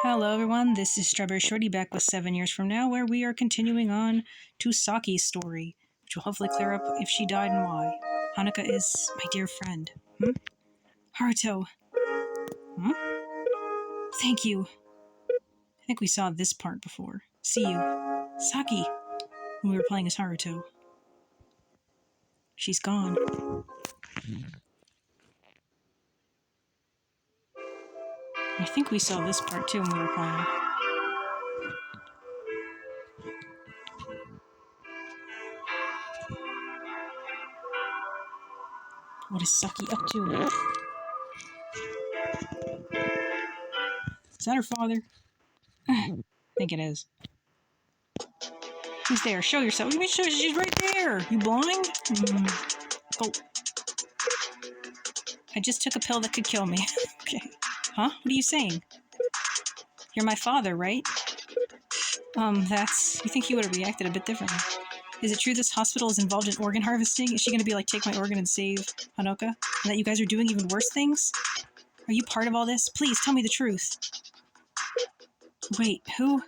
Hello everyone, this is StrawberryShorty back with 7 Years From Now, where we are continuing on to Saki's story, which will hopefully clear up if she died and why. Hanuka is my dear friend. Haruto. Thank you. I think we saw this part before. See you. Saki. When we were playing as Haruto. She's gone. I think we saw this part too when we were playing. What is Saki up to? Is that her father? I think it is. Who's there? Show yourself. You mean show? She's right there. You blind? Oh. I just took a pill that could kill me. Okay. Huh? What are you saying? You're my father, right? You think he would have reacted a bit differently. Is it true this hospital is involved in organ harvesting? Is she going to be like, take my organ and save Hanoka? And that you guys are doing even worse things? Are you part of all this? Please, tell me the truth. Wait, who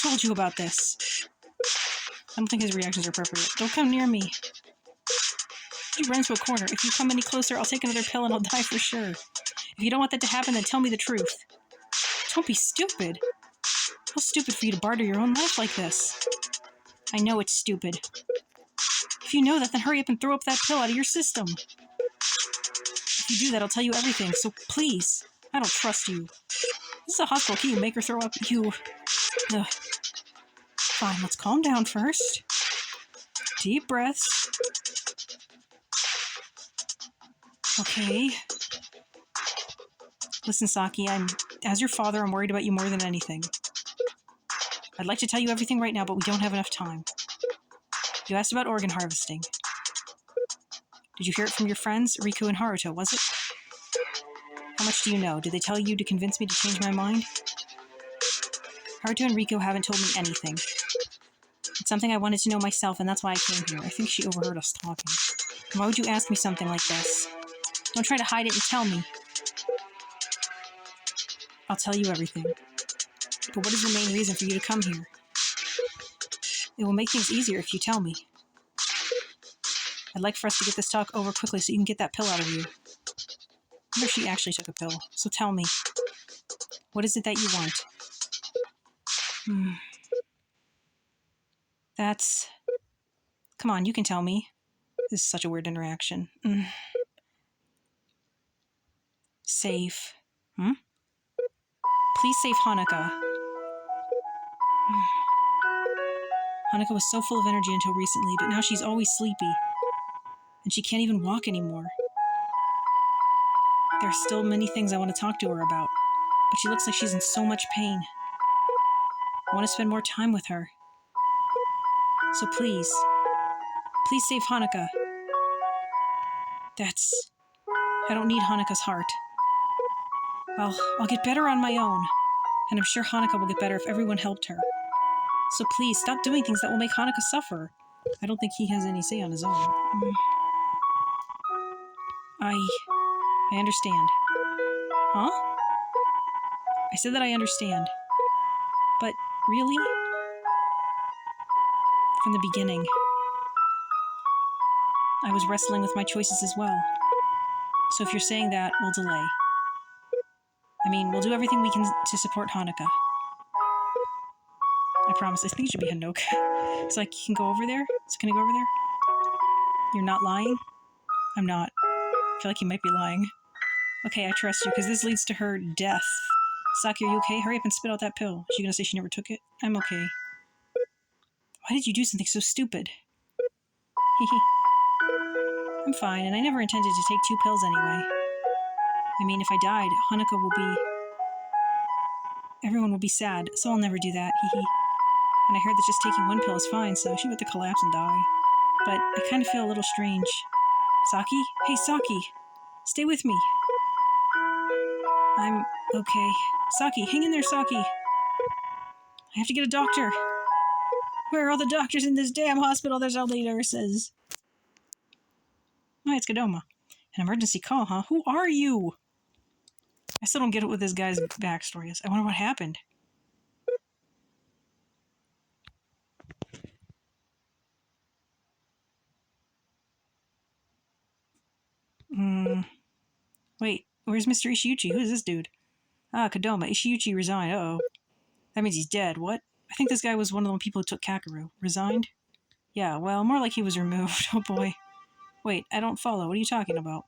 told you about this? I don't think his reactions are appropriate. Don't come near me. He runs to a corner. If you come any closer, I'll take another pill and I'll die for sure. If you don't want that to happen, then tell me the truth. Don't be stupid. How stupid for you to barter your own life like this. I know it's stupid. If you know that, then hurry up and throw up that pill out of your system. If you do that, I'll tell you everything, so please. I don't trust you. This is a hospital. Can you make her throw up? You... Ugh. Fine, let's calm down first. Deep breaths. Okay. Listen, Saki, as your father, I'm worried about you more than anything. I'd like to tell you everything right now, but we don't have enough time. You asked about organ harvesting. Did you hear it from your friends, Riku and Haruto, was it? How much do you know? Did they tell you to convince me to change my mind? Haruto and Riku haven't told me anything. It's something I wanted to know myself, and that's why I came here. I think she overheard us talking. Why would you ask me something like this? Don't try to hide it and tell me. I'll tell you everything. But what is the main reason for you to come here? It will make things easier if you tell me. I'd like for us to get this talk over quickly so you can get that pill out of you. I wonder if she actually took a pill. So tell me. What is it that you want? Come on, you can tell me. This is such a weird interaction. Save. Please save Hanuka. Hanuka was so full of energy until recently, but now she's always sleepy. And she can't even walk anymore. There are still many things I want to talk to her about, but she looks like she's in so much pain. I want to spend more time with her. So please save Hanuka. I don't need Hanuka's heart. I'll get better on my own, and I'm sure Hanuka will get better if everyone helped her. So please, stop doing things that will make Hanuka suffer. I don't think he has any say on his own. I understand. Huh? I said that I understand. But, really? From the beginning, I was wrestling with my choices as well. So if you're saying that, we'll delay. We'll do everything we can to support Hanuka. I promise. I think it should be Hanoka. It's like, you can go over there? Can I go over there? You're not lying? I'm not. I feel like you might be lying. Okay, I trust you, because this leads to her death. Saki, are you okay? Hurry up and spit out that pill. Is she gonna say she never took it? I'm okay. Why did you do something so stupid? I'm fine, and I never intended to take 2 pills anyway. If I died, everyone will be sad, so I'll never do that, And I heard that just taking 1 pill is fine, so she would have to collapse and die. But I kind of feel a little strange. Saki? Hey, Saki! Stay with me! I'm okay. Saki, hang in there, Saki! I have to get a doctor! Where are all the doctors in this damn hospital? There's all the nurses! Oh, it's Kadoma. An emergency call, huh? Who are you? I still don't get what this guy's backstory is. I wonder what happened. Wait, where's Mr. Ishiuchi? Who's this dude? Ah, Kodama. Ishiuchi resigned. Uh-oh. That means he's dead. What? I think this guy was one of the people who took Kakeru. Resigned? Yeah, well, more like he was removed. Oh boy. Wait, I don't follow. What are you talking about?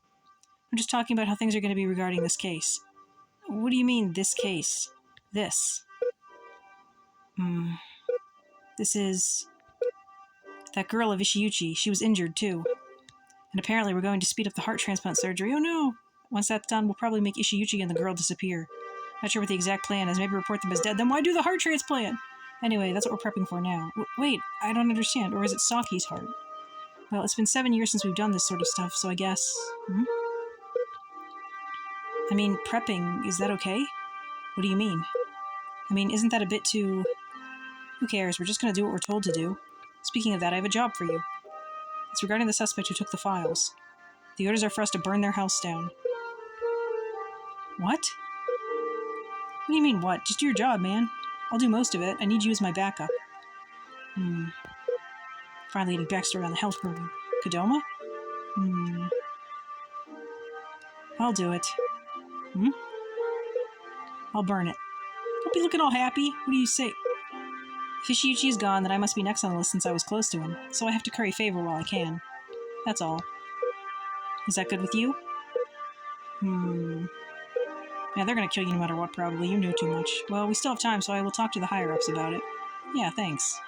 I'm just talking about how things are going to be regarding this case. What do you mean, this case? This. This is... that girl of Ishiuchi. She was injured, too. And apparently we're going to speed up the heart transplant surgery. Oh no! Once that's done, we'll probably make Ishiuchi and the girl disappear. Not sure what the exact plan is. Maybe report them as dead. Then why do the heart transplant? Anyway, that's what we're prepping for now. Wait, I don't understand. Or is it Saki's heart? Well, it's been 7 years since we've done this sort of stuff, so I guess... I mean, prepping, is that okay? What do you mean? I mean, isn't that a bit too... Who cares? We're just gonna do what we're told to do. Speaking of that, I have a job for you. It's regarding the suspect who took the files. The orders are for us to burn their house down. What? What do you mean, what? Just do your job, man. I'll do most of it. I need you as my backup. Finally getting backstory on the house burning. Kodama? I'll do it. I'll burn it. Don't be looking all happy. What do you say? If Ishiuchi is gone, then I must be next on the list since I was close to him. So I have to curry favor while I can. That's all. Is that good with you? Yeah, they're gonna kill you no matter what, probably. You know too much. Well, we still have time, so I will talk to the higher-ups about it. Yeah, thanks.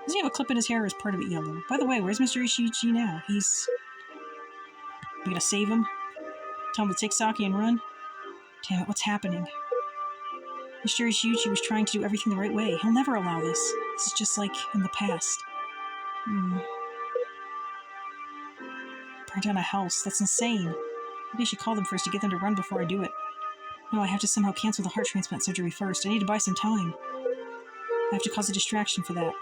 Does he have a clip in his hair or is part of it yellow? By the way, where's Mr. Ishiuchi now? He's... You gonna save him? Tell him to take Saki and run? Damn it, what's happening? Mr. Ishiuchi was trying to do everything the right way. He'll never allow this. This is just like in the past. Burn down a house. That's insane. Maybe I should call them first to get them to run before I do it. No, I have to somehow cancel the heart transplant surgery first. I need to buy some time. I have to cause a distraction for that.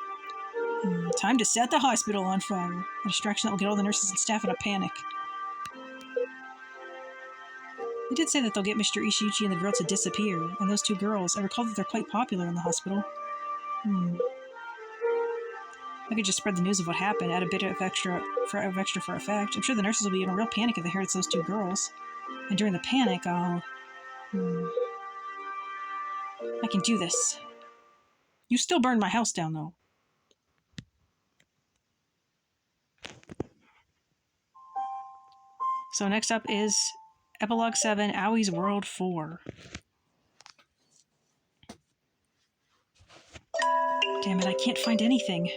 Time to set the hospital on fire. A distraction that will get all the nurses and staff in a panic. They did say that they'll get Mr. Ishiuchi and the girl to disappear, and those two girls, I recall that they're quite popular in the hospital. I could just spread the news of what happened, add a bit of extra for effect. I'm sure the nurses will be in a real panic if they hear it's those two girls. And during the panic, I'll... I can do this. You still burned my house down, though. So next up is Epilogue 7, Aoi's World 4. Damn it, I can't find anything.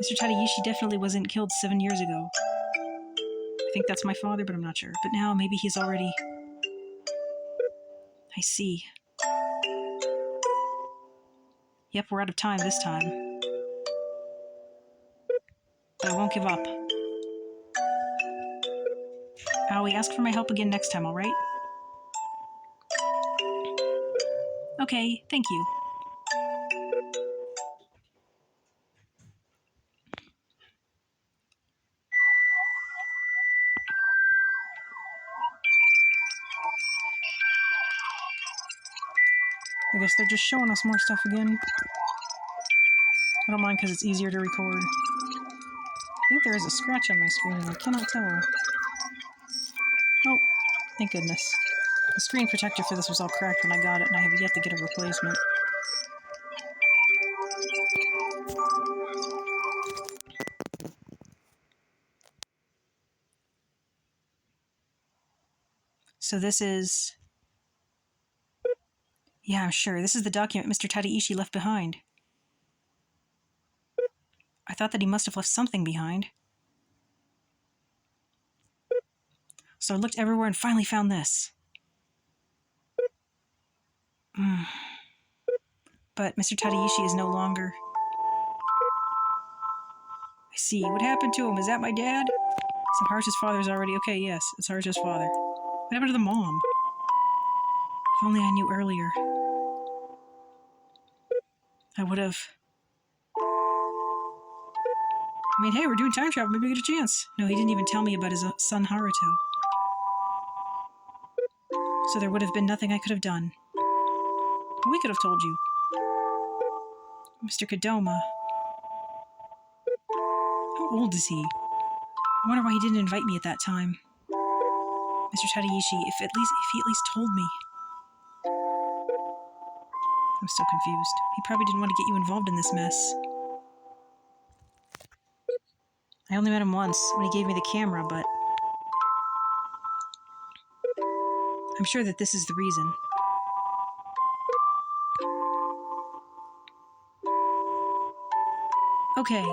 Mr. Tadaishi definitely wasn't killed 7 years ago. I think that's my father, but I'm not sure. But now, maybe he's already... I see. Yep, we're out of time this time. But I won't give up. Aoi, ask for my help again next time, alright? Okay, thank you. I guess they're just showing us more stuff again. I don't mind because it's easier to record. I think there is a scratch on my screen and I cannot tell. Oh, thank goodness. The screen protector for this was all cracked when I got it and I have yet to get a replacement. So this is... Yeah, I'm sure. This is the document Mr. Tadaishi left behind. I thought that he must have left something behind. So I looked everywhere and finally found this. But Mr. Tadaishi is no longer... I see. What happened to him? Is that my dad? So Haruto's father's already... Okay, yes, it's Haruto's father. What happened to the mom? If only I knew earlier. I would have... I mean, hey, we're doing time travel. Maybe we get a chance. No, he didn't even tell me about his son Haruto. So there would have been nothing I could have done. We could have told you. Mr. Kodama. How old is he? I wonder why he didn't invite me at that time. Mr. Tadaishi, if he at least told me. I'm still confused. He probably didn't want to get you involved in this mess. I only met him once, when he gave me the camera, but I'm sure that this is the reason. Okay.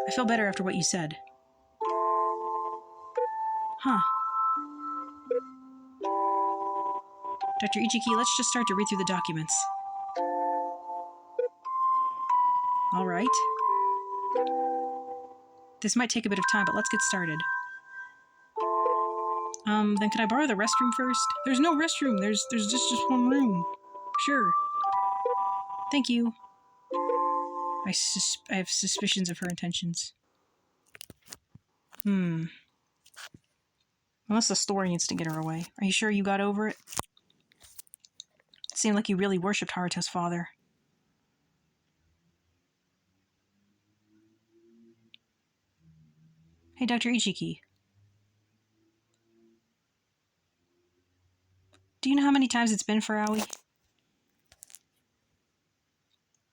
I feel better after what you said. Huh. Dr. Ichiki, let's just start to read through the documents. All right. This might take a bit of time, but let's get started. Then could I borrow the restroom first? There's no restroom. There's just one room. Sure. Thank you. I have suspicions of her intentions. Unless the story needs to get her away. Are you sure you got over it? It seemed like you really worshipped Haruto's father. Hey, Dr. Ichiki. Do you know how many times it's been for Aoi?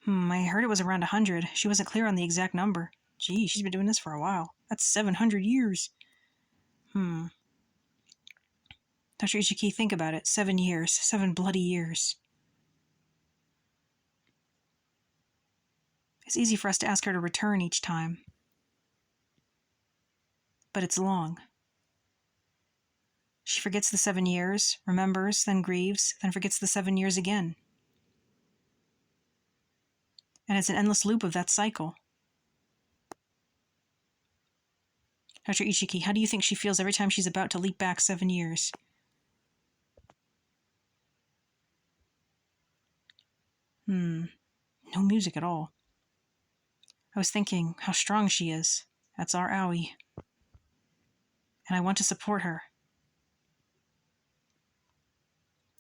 I heard it was around 100. She wasn't clear on the exact number. Gee, she's been doing this for a while. That's 700 years. Dr. Ichiki, think about it. 7 years. 7 bloody years. It's easy for us to ask her to return each time. But it's long. She forgets the 7 years, remembers, then grieves, then forgets the 7 years again. And it's an endless loop of that cycle. Dr. Ichiki, how do you think she feels every time she's about to leap back 7 years? No music at all. I was thinking how strong she is. That's our Aoi. And I want to support her.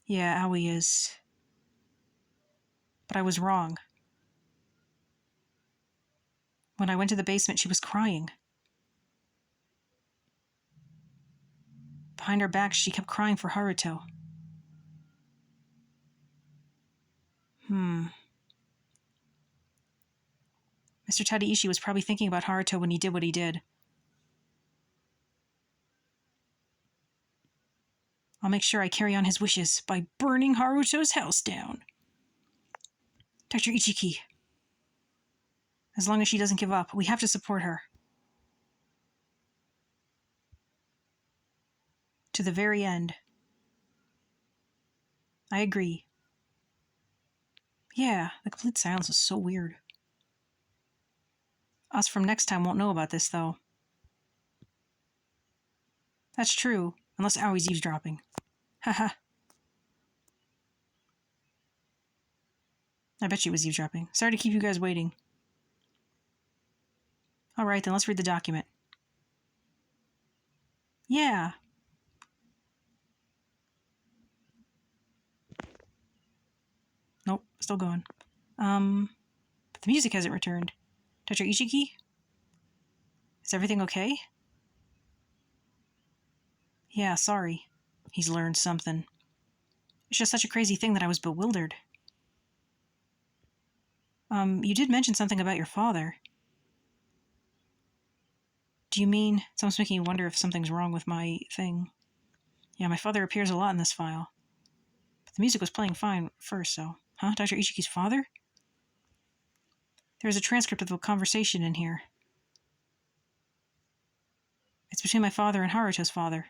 Yeah, Aoi is. But I was wrong. When I went to the basement, she was crying. Behind her back, she kept crying for Haruto. Mr. Tadaishi was probably thinking about Haruto when he did what he did. I'll make sure I carry on his wishes by burning Haruto's house down. Dr. Ichiki. As long as she doesn't give up, we have to support her. To the very end. I agree. Yeah, the complete silence is so weird. Us from next time won't know about this, though. That's true, unless Aoi's eavesdropping. Haha. I bet she was eavesdropping. Sorry to keep you guys waiting. Alright, then let's read the document. Yeah. Nope, still going. But the music hasn't returned. Dr. Ichiki? Is everything okay? Yeah, sorry. He's learned something. It's just such a crazy thing that I was bewildered. You did mention something about your father. Do you mean someone's making you wonder if something's wrong with my thing? Yeah, my father appears a lot in this file. But the music was playing fine first, so... Huh? Dr. Ichiki's father? There's a transcript of the conversation in here. It's between my father and Haruto's father.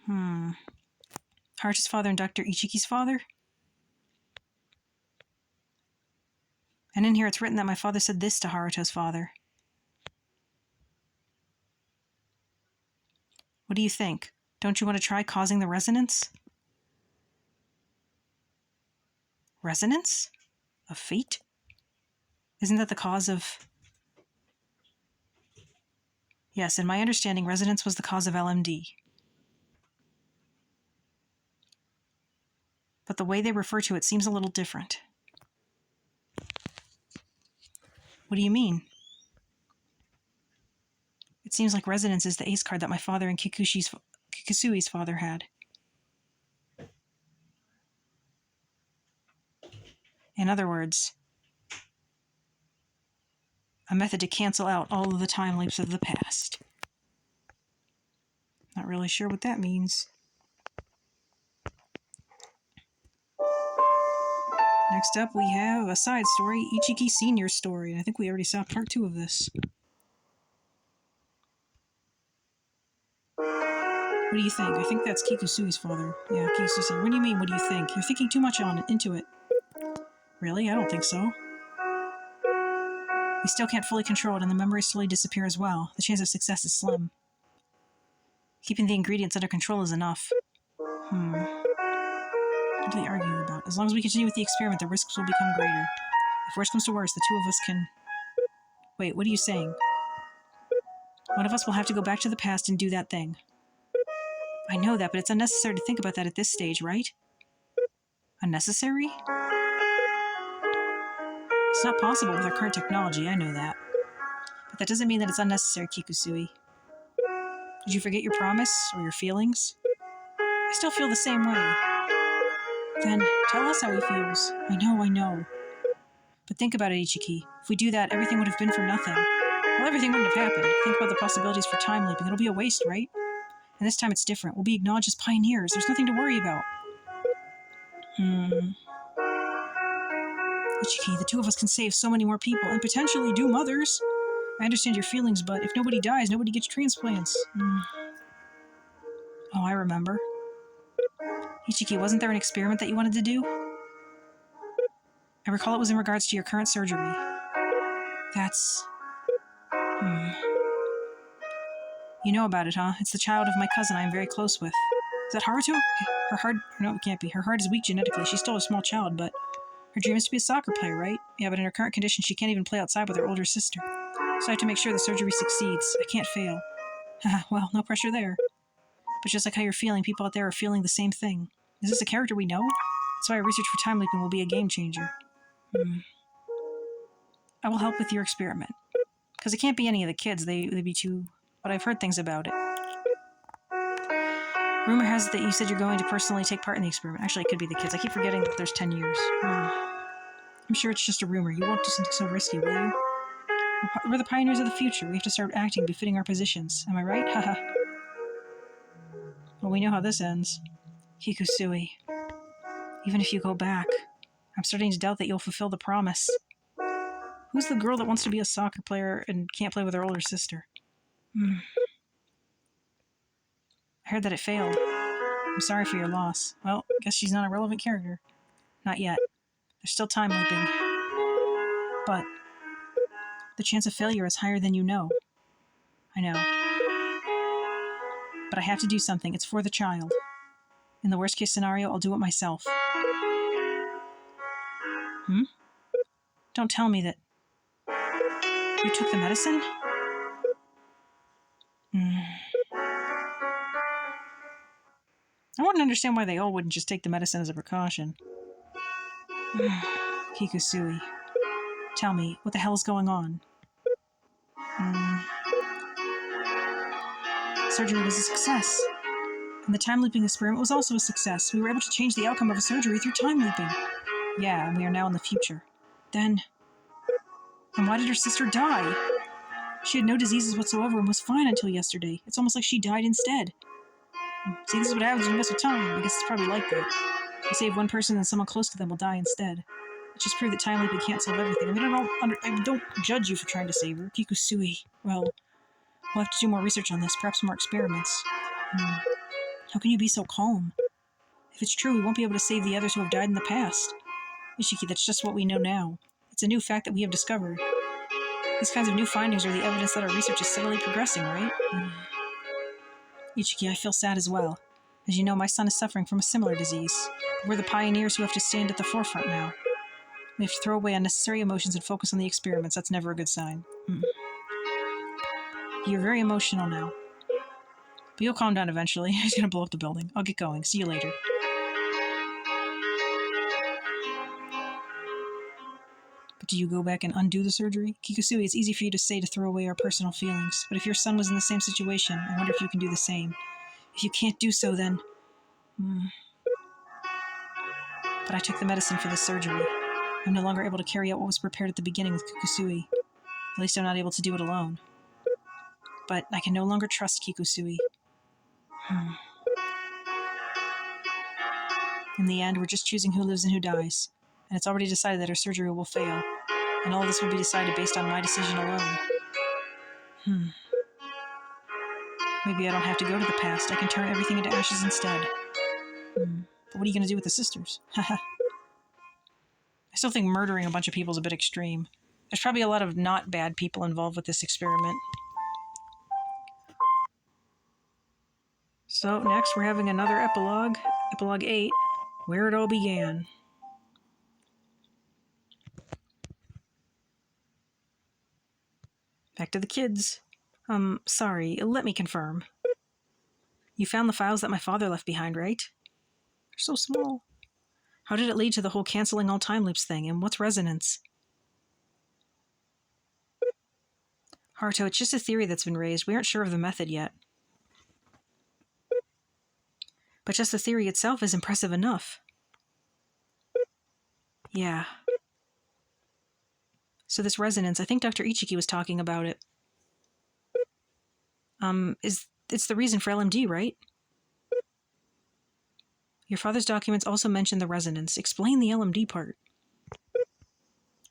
Haruto's father and Dr. Ichiki's father? And in here it's written that my father said this to Haruto's father. What do you think? Don't you want to try causing the resonance? Resonance? Of fate? Isn't that the cause of... Yes, in my understanding, resonance was the cause of LMD. But the way they refer to it seems a little different. What do you mean? It seems like resonance is the ace card that my father and Kikusui's father had. In other words, a method to cancel out all of the time leaps of the past. Not really sure what that means. Next up, we have a side story, Ichiki Senior's story. And I think we already saw part 2 of this. What do you think? I think that's Kikusui's father. Yeah, Kikusui's. What do you mean, what do you think? You're thinking too much into it. Really? I don't think so. We still can't fully control it, and the memories slowly disappear as well. The chance of success is slim. Keeping the ingredients under control is enough. What do they argue about? As long as we continue with the experiment, the risks will become greater. If worse comes to worse, the 2 of us can... Wait, what are you saying? One of us will have to go back to the past and do that thing. I know that, but it's unnecessary to think about that at this stage, right? Unnecessary? It's not possible with our current technology, I know that. But that doesn't mean that it's unnecessary, Kikusui. Did you forget your promise, or your feelings? I still feel the same way. Then, tell us how he feels. I know. But think about it, Ichiki. If we do that, everything would have been for nothing. Well, everything wouldn't have happened. Think about the possibilities for time leaping. It'll be a waste, right? And this time it's different. We'll be acknowledged as pioneers. There's nothing to worry about. Ichiki, the 2 of us can save so many more people, and potentially doom others. I understand your feelings, but if nobody dies, nobody gets transplants. Oh, I remember. Ichiki, wasn't there an experiment that you wanted to do? I recall it was in regards to your current surgery. That's... You know about it, huh? It's the child of my cousin I am very close with. Is that Haruto? Her heart... No, it can't be. Her heart is weak genetically. She's still a small child, but... Her dream is to be a soccer player, right? Yeah, but in her current condition, she can't even play outside with her older sister. So I have to make sure the surgery succeeds. I can't fail. Well, no pressure there. But just like how you're feeling, people out there are feeling the same thing. Is this a character we know? That's why our research for time leaping will be a game changer. I will help with your experiment. Because it can't be any of the kids. They'd be too... But I've heard things about it. Rumor has it that you said you're going to personally take part in the experiment. Actually, it could be the kids. I keep forgetting that there's 10 years. I'm sure it's just a rumor. You won't do something so risky, will you? We're the pioneers of the future. We have to start acting befitting our positions. Am I right? Haha. Well, we know how this ends. Kikusui. Even if you go back, I'm starting to doubt that you'll fulfill the promise. Who's the girl that wants to be a soccer player and can't play with her older sister? I heard that it failed. I'm sorry for your loss. Well, guess she's not a relevant character. Not yet. There's still time leaping. But the chance of failure is higher than you know. I know. But I have to do something. It's for the child. In the worst case scenario, I'll do it myself. Don't tell me that... You took the medicine? I wouldn't understand why they all wouldn't just take the medicine as a precaution. Kikusui. Tell me, what the hell is going on? Surgery was a success. And the time leaping experiment was also a success. We were able to change the outcome of a surgery through time leaping. Yeah, and we are now in the future. Then why did her sister die? She had no diseases whatsoever and was fine until yesterday. It's almost like she died instead. See, this is what happens when you mess with time. I guess it's probably like that. You save one person and someone close to them will die instead. It just proved that time leaping can't solve everything. I mean, I don't judge you for trying to save her. Kikusui. Well, we'll have to do more research on this, perhaps more experiments. How can you be so calm? If it's true, we won't be able to save the others who have died in the past. Ishiki, that's just what we know now. It's a new fact that we have discovered. These kinds of new findings are the evidence that our research is steadily progressing, right? Ichiki, I feel sad as well. As you know, my son is suffering from a similar disease. We're the pioneers who have to stand at the forefront now. We have to throw away unnecessary emotions and focus on the experiments. That's never a good sign. You're very emotional now. But you'll calm down eventually. He's gonna blow up the building. I'll get going. See you later. But do you go back and undo the surgery? Kikusui, it's easy for you to say to throw away our personal feelings. But if your son was in the same situation, I wonder if you can do the same. If you can't do so, then... But I took the medicine for this surgery. I'm no longer able to carry out what was prepared at the beginning with Kikusui. At least I'm not able to do it alone. But I can no longer trust Kikusui. In the end, we're just choosing who lives and who dies. And it's already decided that her surgery will fail. And all this will be decided based on my decision alone. Maybe I don't have to go to the past. I can turn everything into ashes instead. But what are you going to do with the sisters? Haha. I still think murdering a bunch of people is a bit extreme. There's probably a lot of not bad people involved with this experiment. So, next we're having another epilogue. Epilogue 8. Where it all began. Back to the kids. Sorry, let me confirm. You found the files that my father left behind, right? They're so small. How did it lead to the whole canceling all time loops thing, and what's resonance? Haruto, it's just a theory that's been raised. We aren't sure of the method yet. But just the theory itself is impressive enough. Yeah. So this resonance, I think Dr. Ichiki was talking about it. It's the reason for LMD, right? Your father's documents also mention the resonance. Explain the LMD part.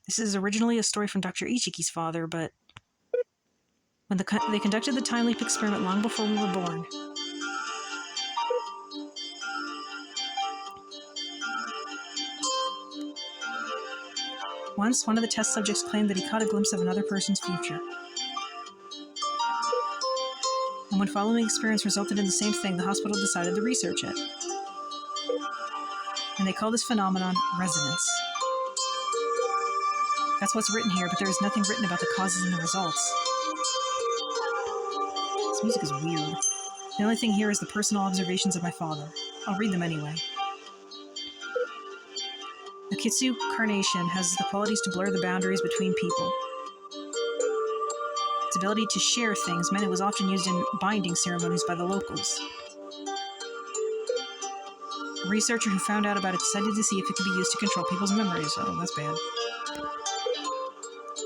This is originally a story from Dr. Ichiki's father, but when they conducted the time leap experiment long before we were born. Once, one of the test subjects claimed that he caught a glimpse of another person's future. And when following experience resulted in the same thing, the hospital decided to research it. And they call this phenomenon resonance. That's what's written here, but there is nothing written about the causes and the results. This music is weird. The only thing here is the personal observations of my father. I'll read them anyway. Akitsu carnation has the qualities to blur the boundaries between people. Its ability to share things meant it was often used in binding ceremonies by the locals. A researcher who found out about it decided to see if it could be used to control people's memories. Oh, that's bad.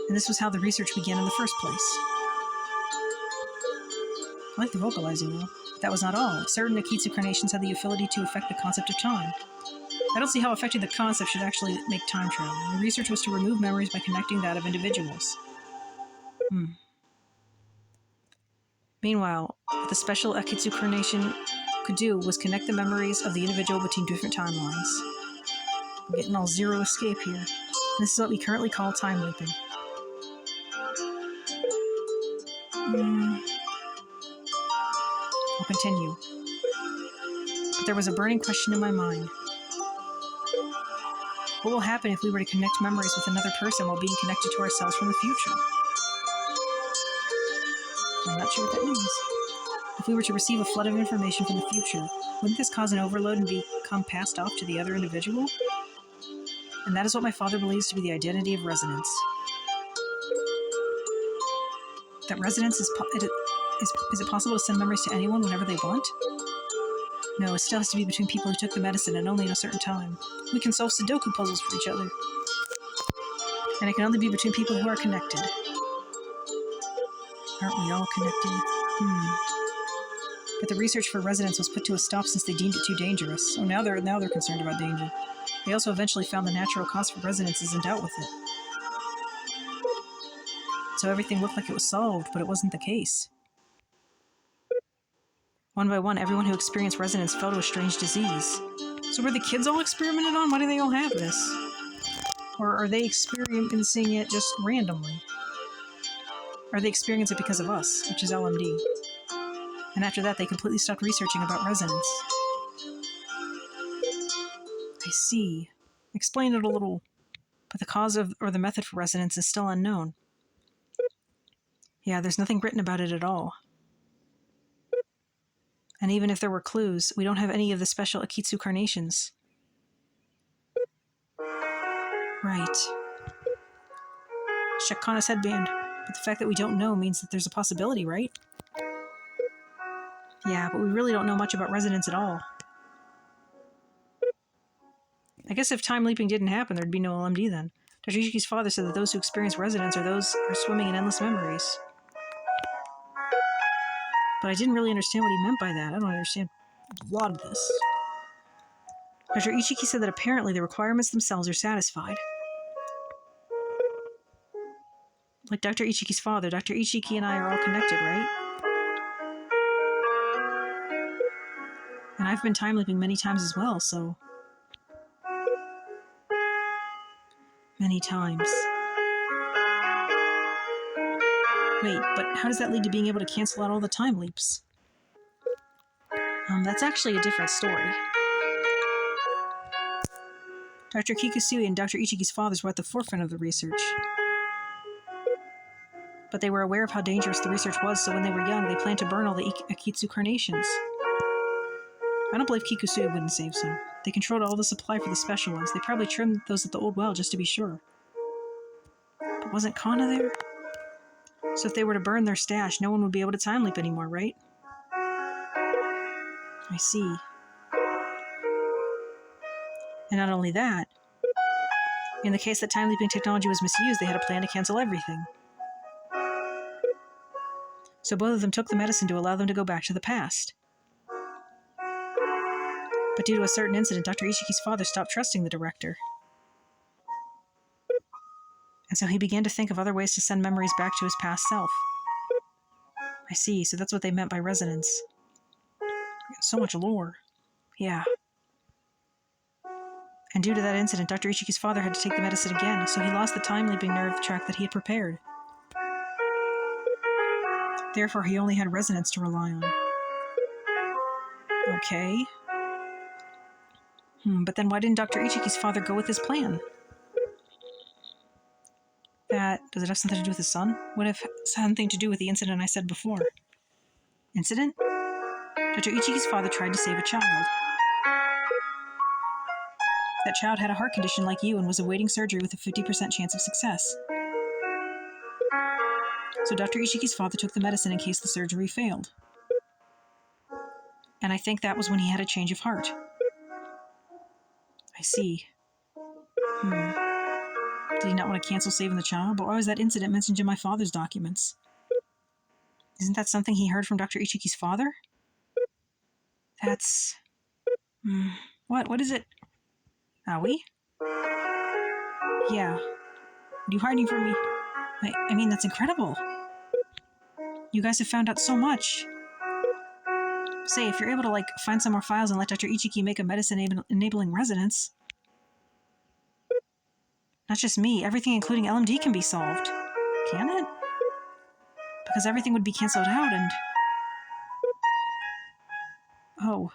And this was how the research began in the first place. I like the vocalizing, though. But that was not all. Certain Akitsu carnations had the ability to affect the concept of time. I don't see how affecting the concept should actually make time travel. The research was to remove memories by connecting that of individuals. Meanwhile, what the special Akitsu carnation could do was connect the memories of the individual between different timelines. We're getting all zero escape here. And this is what we currently call time looping. I'll continue. But there was a burning question in my mind. What will happen if we were to connect memories with another person while being connected to ourselves from the future? I'm not sure what that means. If we were to receive a flood of information from the future, wouldn't this cause an overload and become passed off to the other individual? And that is what my father believes to be the identity of resonance. That resonance is it possible to send memories to anyone whenever they want? No, it still has to be between people who took the medicine and only at a certain time. We can solve Sudoku puzzles for each other. And it can only be between people who are connected. Aren't we all connected? But the research for resonance was put to a stop since they deemed it too dangerous. So now they're concerned about danger. They also eventually found the natural cause for resonance is in doubt with it. So everything looked like it was solved, but it wasn't the case. One by one, everyone who experienced resonance fell to a strange disease. So were the kids all experimented on? Why do they all have this? Or are they experiencing it just randomly? Or they experience it because of us, which is LMD. And after that, they completely stopped researching about resonance. I see. Explain it a little. But the cause of, or the method for resonance is still unknown. Yeah, there's nothing written about it at all. And even if there were clues, we don't have any of the special Akitsu carnations. Right. Shakana's headband. But the fact that we don't know means that there's a possibility, right? Yeah, but we really don't know much about resonance at all. I guess if time leaping didn't happen, there'd be no LMD then. Dr. Ishiki's father said that those who experience resonance are those who are swimming in endless memories. But I didn't really understand what he meant by that. I don't understand a lot of this. Dr. Ichiki said that apparently the requirements themselves are satisfied. Like Dr. Ichiki's father, Dr. Ichiki and I are all connected, right? And I've been time leaping many times as well, so... Many times. Wait, but how does that lead to being able to cancel out all the time leaps? That's actually a different story. Dr. Kikusui and Dr. Ichiki's fathers were at the forefront of the research. But they were aware of how dangerous the research was, so when they were young, they planned to burn all the Akitsu carnations. I don't believe Kikusui wouldn't save some. They controlled all the supply for the special ones. They probably trimmed those at the old well just to be sure. But wasn't Kana there? So if they were to burn their stash, no one would be able to time leap anymore, right? I see. And not only that, in the case that time leaping technology was misused, they had a plan to cancel everything. So both of them took the medicine to allow them to go back to the past. But due to a certain incident, Dr. Ishiki's father stopped trusting the director. And so he began to think of other ways to send memories back to his past self. I see, so that's what they meant by resonance. So much lore. Yeah. And due to that incident, Dr. Ichiki's father had to take the medicine again, so he lost the time-leaping nerve track that he had prepared. Therefore, he only had resonance to rely on. Okay. But then why didn't Dr. Ichiki's father go with his plan? Does it have something to do with his son? Would it have something to do with the incident I said before? Incident? Dr. Ichiki's father tried to save a child. That child had a heart condition like you and was awaiting surgery with a 50% chance of success. So Dr. Ishiki's father took the medicine in case the surgery failed. And I think that was when he had a change of heart. I see. Did he not want to cancel saving the child? But why was that incident mentioned in my father's documents? Isn't that something he heard from Dr. Ichiki's father? That's... What is it? Aoi? Yeah. What are you hiding from me? I mean, that's incredible. You guys have found out so much. Say, if you're able to, find some more files and let Dr. Ichiki make a medicine-enabling resonance... Not just me, everything including LMD can be solved. Can it? Because everything would be cancelled out and... Oh.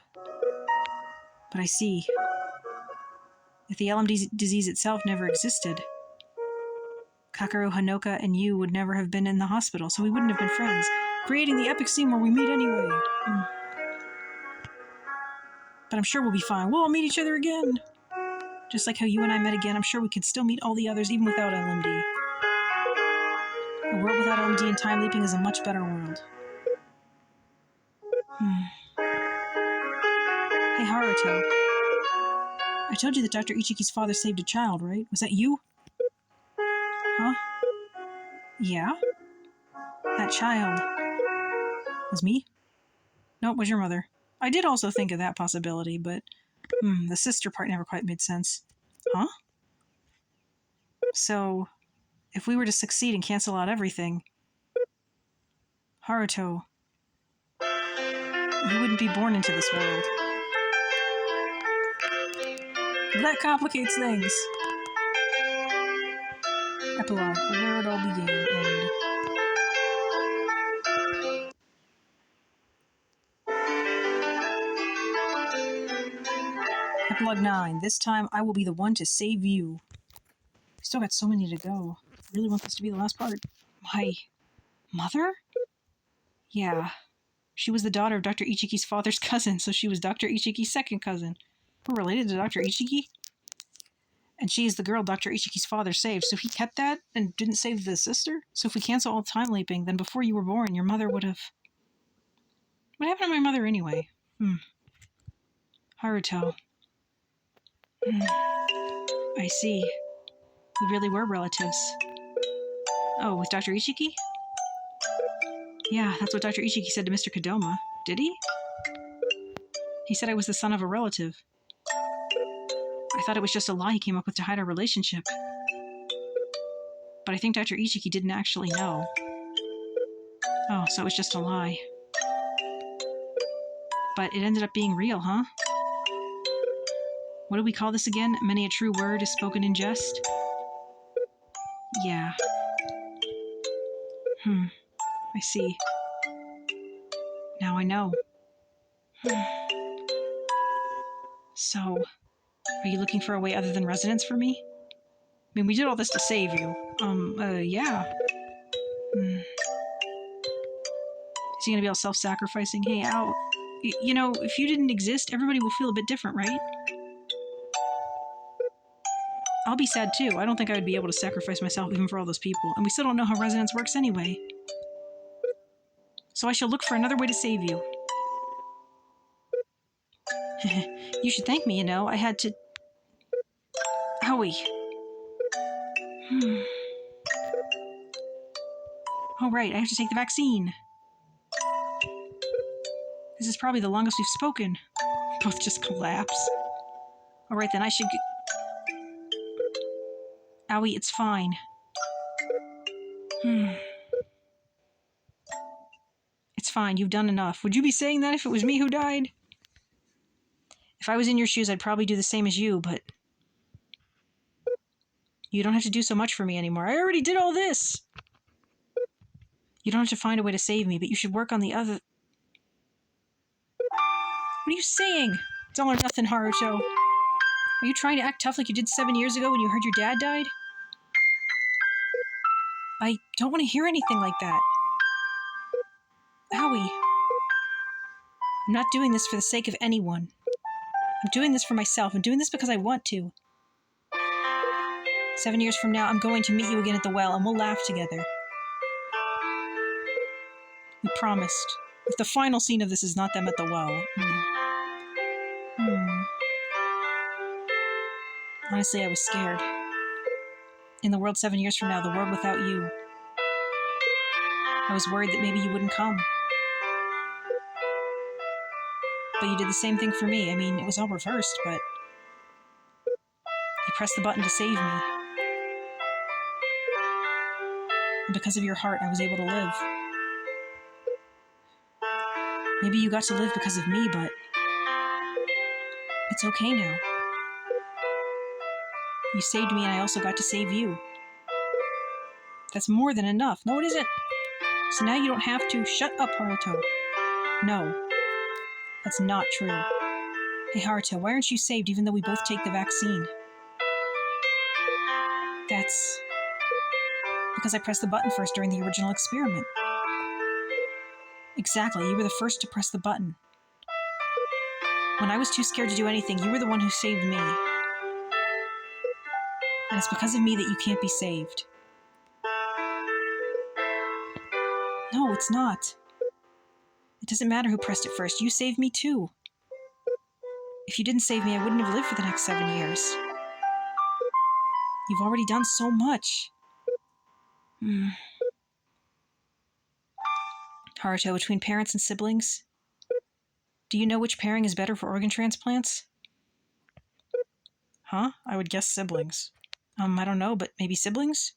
But I see. If the LMD disease itself never existed, Kakaru, Hanoka, and you would never have been in the hospital, so we wouldn't have been friends, creating the epic scene where we meet anyway. But I'm sure we'll be fine. We'll all meet each other again. Just like how you and I met again, I'm sure we could still meet all the others even without LMD. A world without LMD and time leaping is a much better world. Hey, Haruto. I told you that Dr. Ichiki's father saved a child, right? Was that you? Huh? Yeah? That child. Was me? No, it was your mother. I did also think of that possibility, but... the sister part never quite made sense. Huh? So, if we were to succeed and cancel out everything... Haruto... You wouldn't be born into this world. That complicates things. Epilogue, where it all began, and... Epilogue 9. This time, I will be the one to save you. We still got so many to go. I really want this to be the last part. Mother? Yeah. She was the daughter of Dr. Ichiki's father's cousin, so she was Dr. Ichiki's second cousin. We're related to Dr. Ichiki? And she is the girl Dr. Ichiki's father saved, so he kept that and didn't save the sister? So if we cancel all time leaping, then before you were born, your mother would have... What happened to my mother anyway? Haruto. I see. We really were relatives. Oh, with Dr. Ichiki? Yeah, that's what Dr. Ichiki said to Mr. Kodama. Did he? He said I was the son of a relative. I thought it was just a lie he came up with to hide our relationship. But I think Dr. Ichiki didn't actually know. Oh, so it was just a lie. But it ended up being real, huh? What do we call this again? Many a true word is spoken in jest? Yeah. I see. Now I know. So, are you looking for a way other than residence for me? I mean, we did all this to save you. Yeah. Is he gonna be all self-sacrificing? Hey, Al, you know, if you didn't exist, everybody will feel a bit different, right? I'll be sad too. I don't think I would be able to sacrifice myself even for all those people. And we still don't know how residence works anyway. So I shall look for another way to save you. You should thank me, you know. I had to... Howie. Oh, right. I have to take the vaccine. This is probably the longest we've spoken. Both just collapse. All right, then I should... Owie, it's fine. It's fine. You've done enough. Would you be saying that if it was me who died? If I was in your shoes, I'd probably do the same as you, but... You don't have to do so much for me anymore. I already did all this! You don't have to find a way to save me, but you should work on the other... What are you saying? It's all or nothing, Haruto. Are you trying to act tough like you did 7 years ago when you heard your dad died? I don't want to hear anything like that. Howie. I'm not doing this for the sake of anyone. I'm doing this for myself. I'm doing this because I want to. 7 years from now, I'm going to meet you again at the well, and we'll laugh together. We promised. If the final scene of this is not them at the well... Honestly, I was scared. In the world 7 years from now, the world without you. I was worried that maybe you wouldn't come. But you did the same thing for me. I mean, it was all reversed, but... You pressed the button to save me. And because of your heart, I was able to live. Maybe you got to live because of me, but... It's okay now. You saved me and I also got to save you. That's more than enough. No, it isn't. So now you don't have to. Shut up, Haruto. No. That's not true. Hey, Haruto, why aren't you saved even though we both take the vaccine? That's... because I pressed the button first during the original experiment. Exactly, you were the first to press the button. When I was too scared to do anything, you were the one who saved me. And it's because of me that you can't be saved. No, it's not. It doesn't matter who pressed it first. You saved me too. If you didn't save me, I wouldn't have lived for the next 7 years. You've already done so much. Haruto, between parents and siblings, do you know which pairing is better for organ transplants? Huh? I would guess siblings. I don't know, but maybe siblings?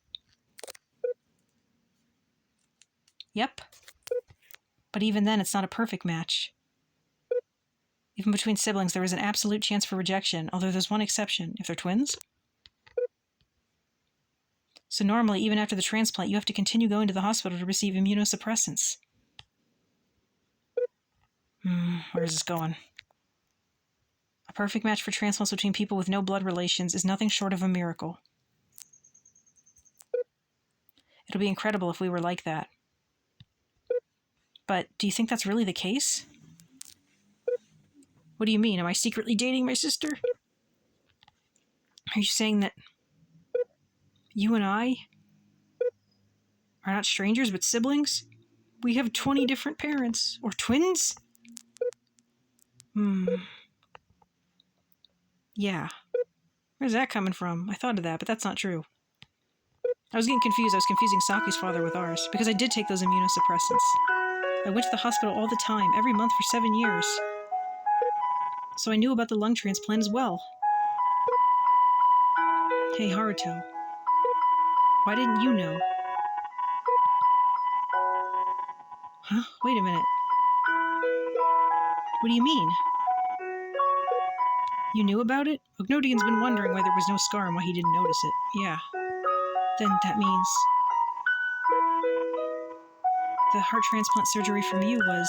Yep. But even then, it's not a perfect match. Even between siblings, there is an absolute chance for rejection, although there's one exception, if they're twins. So normally, even after the transplant, you have to continue going to the hospital to receive immunosuppressants. Where is this going? A perfect match for transplants between people with no blood relations is nothing short of a miracle. It'll be incredible if we were like that. But do you think that's really the case? What do you mean? Am I secretly dating my sister? Are you saying that you and I are not strangers but siblings? We have 20 different parents. Or twins? Yeah. Where's that coming from? I thought of that, but that's not true. I was getting confused. I was confusing Saki's father with ours, because I did take those immunosuppressants. I went to the hospital all the time, every month for 7 years. So I knew about the lung transplant as well. Hey, Haruto. Why didn't you know? Huh? Wait a minute. What do you mean? You knew about it? Ognodian's been wondering why there was no scar and why he didn't notice it. Yeah. Then that means the heart transplant surgery from you was...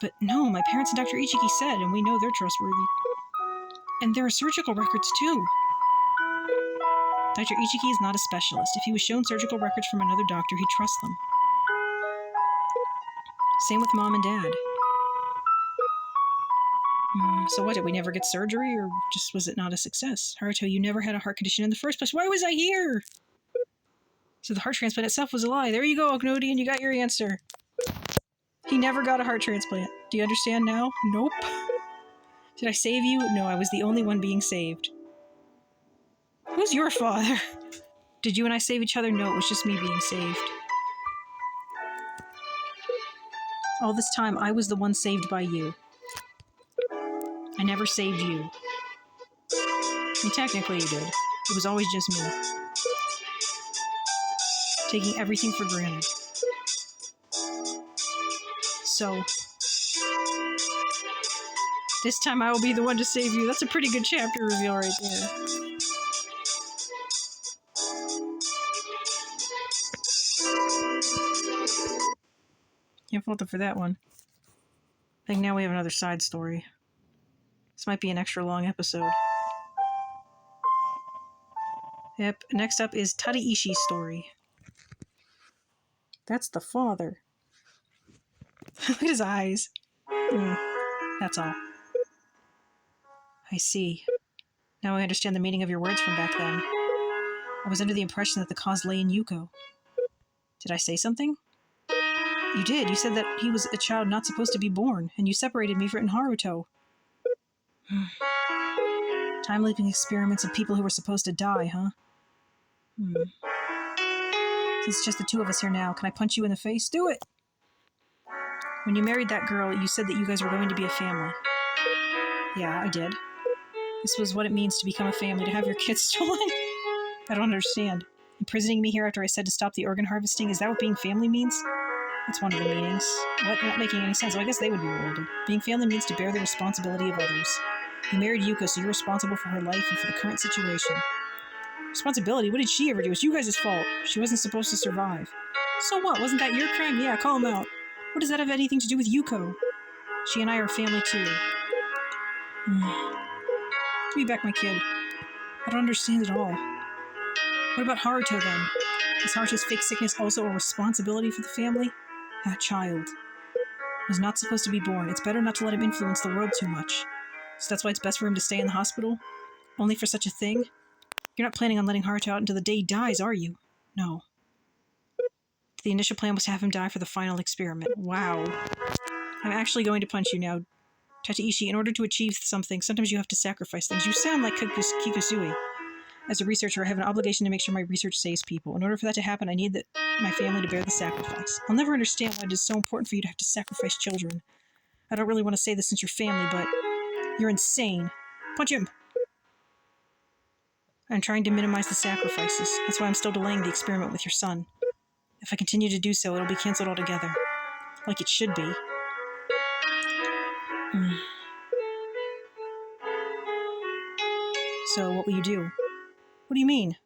But no, my parents and Dr. Ichiki said, and we know they're trustworthy. And there are surgical records, too. Dr. Ichiki is not a specialist. If he was shown surgical records from another doctor, he'd trust them. Same with Mom and Dad. So what, did we never get surgery, or just was it not a success? Haruto, you never had a heart condition in the first place. Why was I here? So the heart transplant itself was a lie. There you go, Ognodian, you got your answer. He never got a heart transplant. Do you understand now? Nope. Did I save you? No, I was the only one being saved. Who's your father? Did you and I save each other? No, it was just me being saved. All this time, I was the one saved by you. I never saved you. I mean, technically you did. It was always just me. Taking everything for granted. So, this time I will be the one to save you. That's a pretty good chapter reveal right there. Can't fault them for that one. I think now we have another side story. This might be an extra long episode. Yep, next up is Tadaishi's story. That's the father. Look at his eyes. That's all. I see. Now I understand the meaning of your words from back then. I was under the impression that the cause lay in Yuko. Did I say something? You did. You said that he was a child not supposed to be born, and you separated me from Haruto. Time-leaping experiments of people who were supposed to die, huh? Since it's just the two of us here now, can I punch you in the face? Do it! When you married that girl, you said that you guys were going to be a family. Yeah, I did. This was what it means to become a family, to have your kids stolen? I don't understand. Imprisoning me here after I said to stop the organ harvesting, is that what being family means? That's one of the meanings. What? Not making any sense. Well, I guess they would be related. Being family means to bear the responsibility of others. You married Yuko, so you're responsible for her life and for the current situation. Responsibility? What did she ever do? It was you guys' fault. She wasn't supposed to survive. So what? Wasn't that your crime? Yeah, call him out. What does that have anything to do with Yuko? She and I are family too. Give me back my kid. I don't understand at all. What about Haruto then? Is Haruto's fake sickness also a responsibility for the family? That child was not supposed to be born. It's better not to let him influence the world too much. So that's why it's best for him to stay in the hospital? Only for such a thing? You're not planning on letting Haruto out until the day he dies, are you? No. The initial plan was to have him die for the final experiment. Wow. I'm actually going to punch you now. Tateishi, in order to achieve something, sometimes you have to sacrifice things. You sound like Kikusui. As a researcher, I have an obligation to make sure my research saves people. In order for that to happen, I need my family to bear the sacrifice. I'll never understand why it is so important for you to have to sacrifice children. I don't really want to say this since you're family, but you're insane. Punch him! I'm trying to minimize the sacrifices. That's why I'm still delaying the experiment with your son. If I continue to do so, it'll be cancelled altogether. Like it should be. So, what will you do? What do you mean?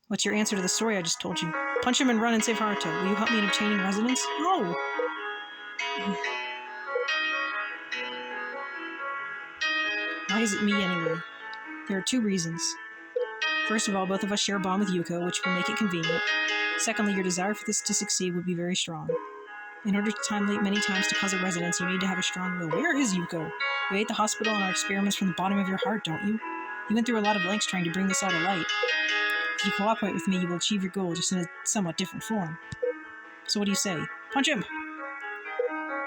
What's your answer to the story I just told you? Punch him and run and save Haruto. Will you help me in obtaining residence? No! Why is it me anyway? There are two reasons. First of all, both of us share a bond with Yuko, which will make it convenient. Secondly, your desire for this to succeed would be very strong. In order to time leap many times to cause a resonance, you need to have a strong will. Where is Yuko? You ate the hospital and our experiments from the bottom of your heart, don't you? You went through a lot of lengths trying to bring this all to light. If you cooperate with me, you will achieve your goal, just in a somewhat different form. So what do you say? Punch him!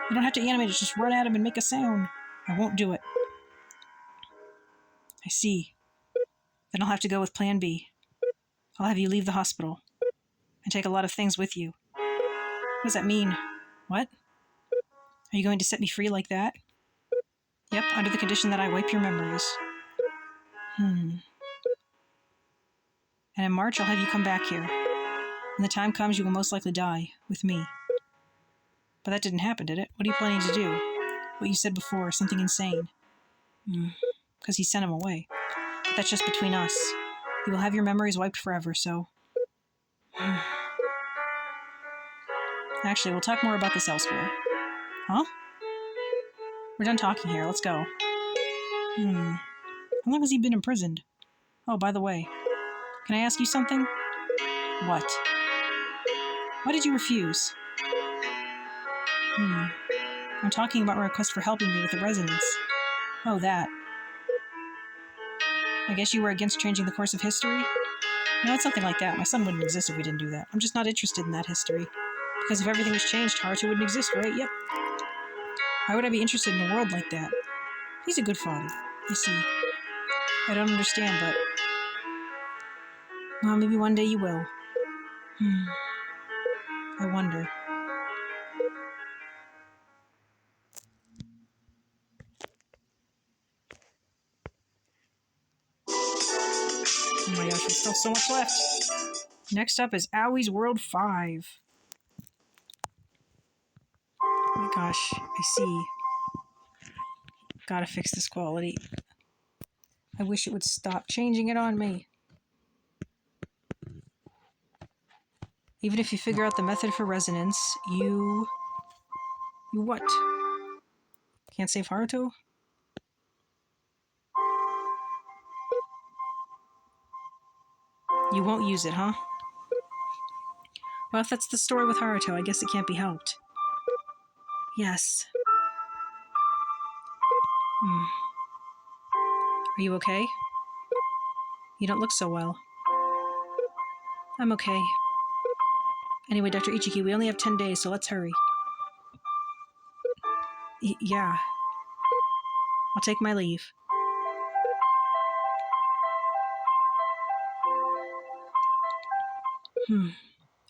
You don't have to animate it, just run at him and make a sound. I won't do it. I see. Then I'll have to go with Plan B. I'll have you leave the hospital. And take a lot of things with you. What does that mean? What? Are you going to set me free like that? Yep, under the condition that I wipe your memories. And in March, I'll have you come back here. When the time comes, you will most likely die, with me. But that didn't happen, did it? What are you planning to do? What you said before, something insane. Because he sent him away. But that's just between us. You will have your memories wiped forever, so... Actually, we'll talk more about this elsewhere. Huh? We're done talking here. Let's go. How long has he been imprisoned? Oh, by the way. Can I ask you something? What? Why did you refuse? I'm talking about my request for helping me with the resonance. Oh, that. I guess you were against changing the course of history? No, it's something like that. My son wouldn't exist if we didn't do that. I'm just not interested in that history. Because if everything was changed, Haruto wouldn't exist, right? Yep. Why would I be interested in a world like that? He's a good father. I see. I don't understand, but... Well, maybe one day you will. I wonder. Oh my gosh, there's still so much left. Next up is Aoi's World 5. Oh my gosh, I see. Gotta fix this quality. I wish it would stop changing it on me. Even if you figure out the method for resonance, you what? Can't save Haruto? You won't use it, huh? Well, if that's the story with Haruto, I guess it can't be helped. Yes. Are you okay? You don't look so well. I'm okay. Anyway, Dr. Ichiki, we only have 10 days, so let's hurry. Yeah. I'll take my leave.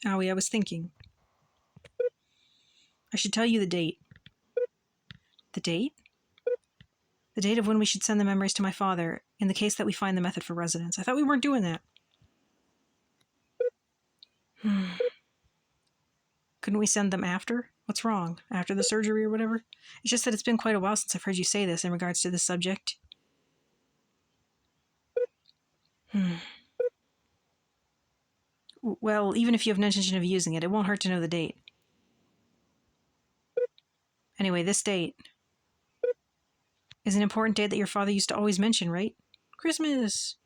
Aoi, I was thinking. I should tell you the date. The date? The date of when we should send the memories to my father, in the case that we find the method for resonance. I thought we weren't doing that. Couldn't we send them after? What's wrong? After the surgery or whatever? It's just that it's been quite a while since I've heard you say this in regards to this subject. Well, even if you have no intention of using it, it won't hurt to know the date. Anyway, this date is an important date that your father used to always mention, right? Christmas!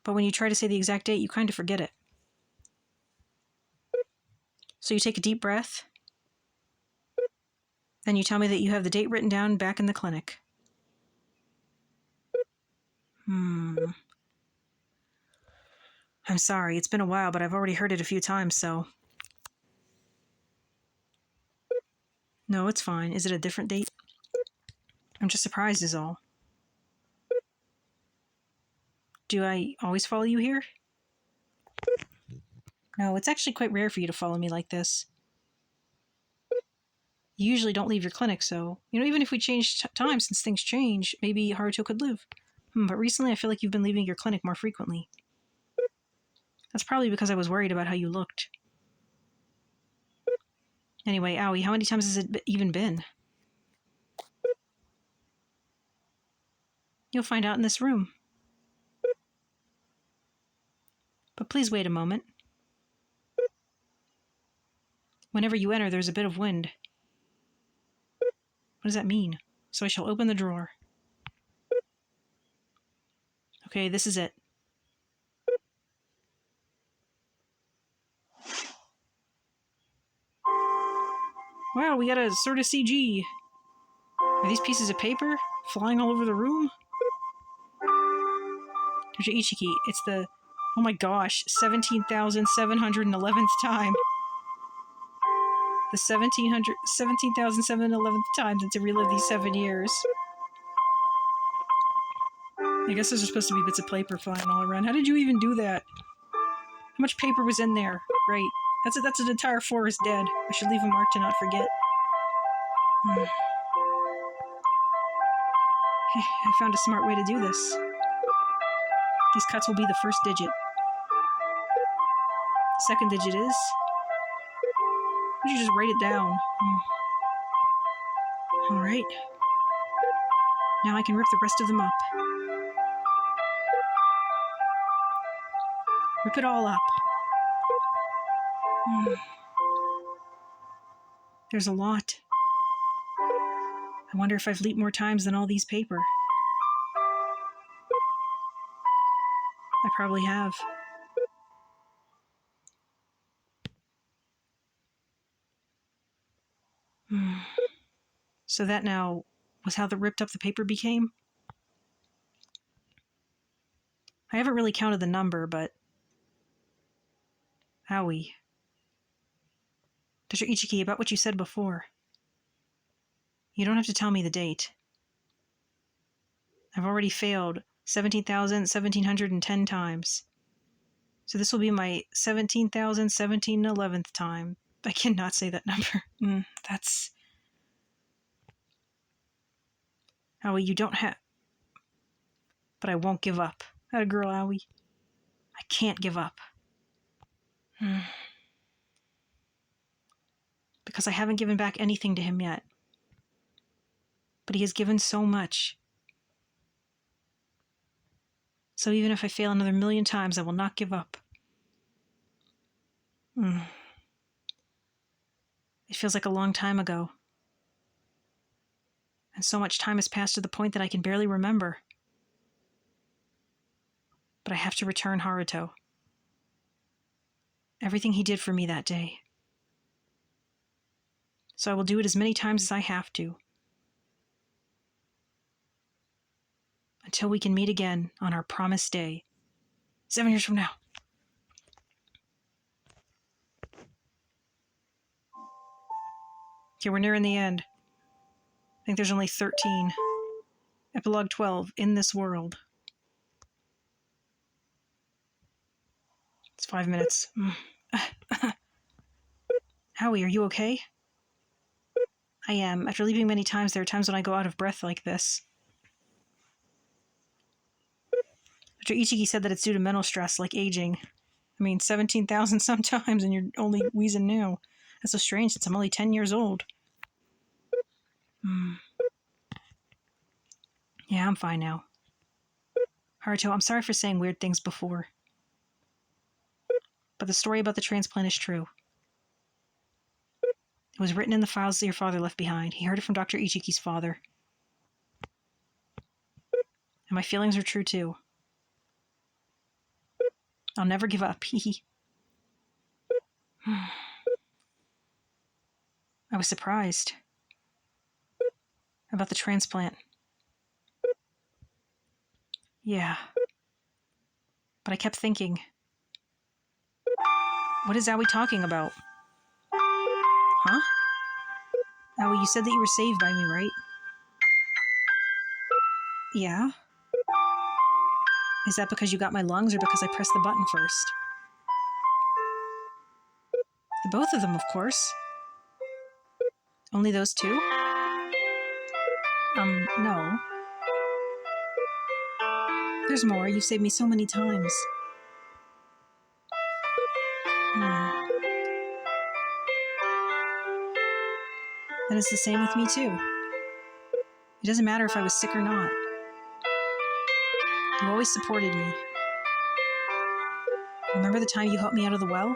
But when you try to say the exact date, you kind of forget it. So you take a deep breath, then you tell me that you have the date written down back in the clinic. I'm sorry, it's been a while, but I've already heard it a few times, so... No, it's fine. Is it a different date? I'm just surprised is all. Do I always follow you here? No, it's actually quite rare for you to follow me like this. You usually don't leave your clinic, so... even if we change time since things change, maybe Haruto could live. But recently I feel like you've been leaving your clinic more frequently. That's probably because I was worried about how you looked. Anyway, Aoi, how many times has it even been? You'll find out in this room. But please wait a moment. Whenever you enter, there's a bit of wind. What does that mean? So I shall open the drawer. Okay, this is it. Wow, we got a sort of CG. Are these pieces of paper flying all over the room? Dr. Ichiki, it's the, oh my gosh, 17,711th time. The 17,711th time to relive these 7 years. I guess those are supposed to be bits of paper flying all around. How did you even do that? How much paper was in there? Right. That's an entire forest dead. I should leave a mark to not forget. I found a smart way to do this. These cuts will be the first digit. The second digit is... Why don't you just write it down? Alright. Now I can rip the rest of them up. Rip it all up. There's a lot. I wonder if I've leaped more times than all these paper. I probably have. So that now was how the ripped up the paper became? I haven't really counted the number, but... Owie. Dr. Ichiki, about what you said before. You don't have to tell me the date. I've already failed 17,710 times. So this will be my 17,711th time. I cannot say that number. That's... Owie, you don't have... But I won't give up. Atta girl, Owie. I can't give up. Because I haven't given back anything to him yet. But he has given so much. So even if I fail another 1,000,000 times, I will not give up. It feels like a long time ago. And so much time has passed to the point that I can barely remember. But I have to return Haruto. Everything he did for me that day. So I will do it as many times as I have to. Until we can meet again on our promised day. 7 years from now. Okay, we're nearing the end. I think there's only 13. Epilogue 12, In This World. It's 5 minutes. Howie, are you okay? I am. After leaving many times, there are times when I go out of breath like this. Dr. Ichiki said that it's due to mental stress, like aging. I mean, 17,000 sometimes, and you're only wheezing now. That's so strange since I'm only 10 years old. Yeah, I'm fine now. Haruto, I'm sorry for saying weird things before. But the story about the transplant is true. It was written in the files that your father left behind. He heard it from Dr. Ichiki's father. And my feelings are true, too. I'll never give up. I was surprised about the transplant. Yeah. But I kept thinking, what is Aoi talking about? Huh? Aoi, you said that you were saved by me, right? Yeah? Is that because you got my lungs or because I pressed the button first? The both of them, of course. Only those two? No. There's more. You've saved me so many times. And it's the same with me, too. It doesn't matter if I was sick or not. You always supported me. Remember the time you helped me out of the well?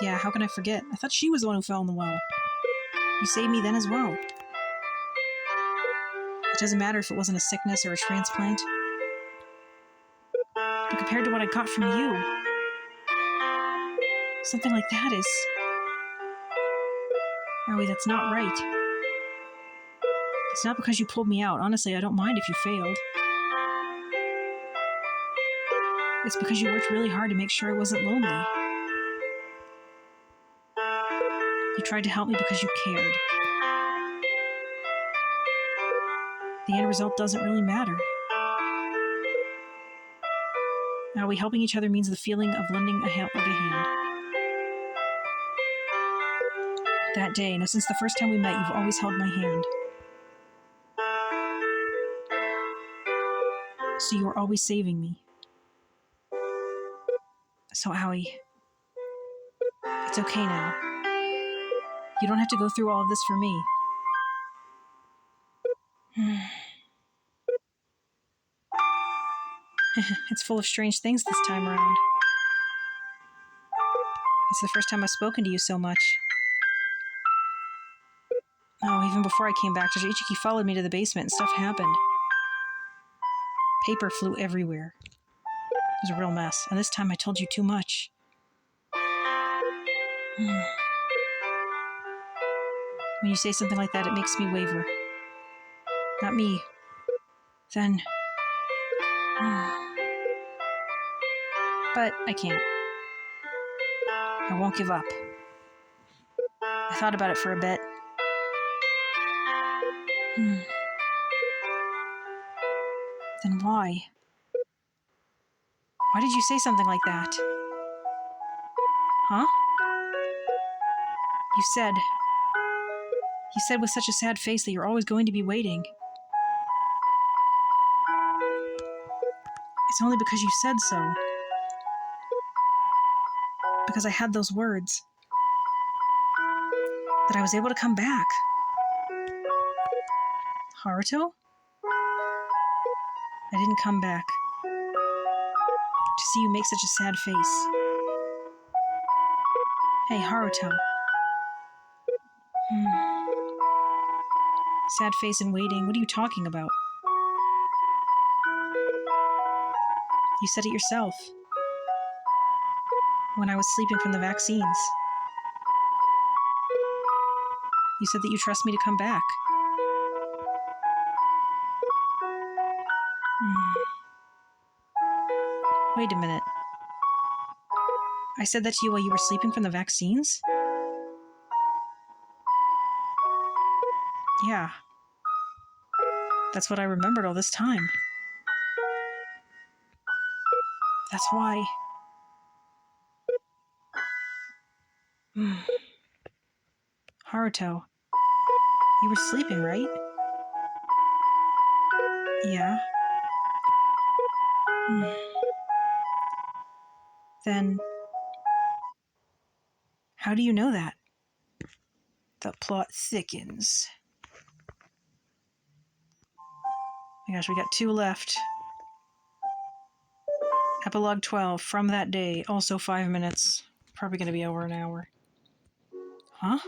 Yeah, how can I forget? I thought she was the one who fell in the well. You saved me then as well. It doesn't matter if it wasn't a sickness or a transplant. But compared to what I got from you, something like that is... Aoi, that's not right. It's not because you pulled me out. Honestly, I don't mind if you failed. It's because you worked really hard to make sure I wasn't lonely. You tried to help me because you cared. The end result doesn't really matter. Aoi, helping each other means the feeling of lending a hand. That day, since the first time we met, you've always held my hand. So you were always saving me. So, Aoi, it's okay now. You don't have to go through all of this for me. It's full of strange things this time around. It's the first time I've spoken to you so much. Oh, even before I came back, Ichiki followed me to the basement and stuff happened. Paper flew everywhere. It was a real mess, and this time I told you too much. When you say something like that, it makes me waver. Not me. Then... But I can't. I won't give up. I thought about it for a bit. Then why? Why did you say something like that? Huh? You said with such a sad face that you're always going to be waiting. It's only because you said so. Because I had those words. That I was able to come back. Haruto? I didn't come back. To see you make such a sad face. Hey, Haruto. Sad face and waiting. What are you talking about? You said it yourself. When I was sleeping from the vaccines. You said that you trust me to come back. Wait a minute. I said that to you while you were sleeping from the vaccines? Yeah. That's what I remembered all this time. That's why... Haruto, you were sleeping, right? Yeah. Then... How do you know that? The plot thickens. Oh my gosh, we got 2 left. Epilogue 12, from that day, also 5 minutes. Probably going to be over an hour. Huh?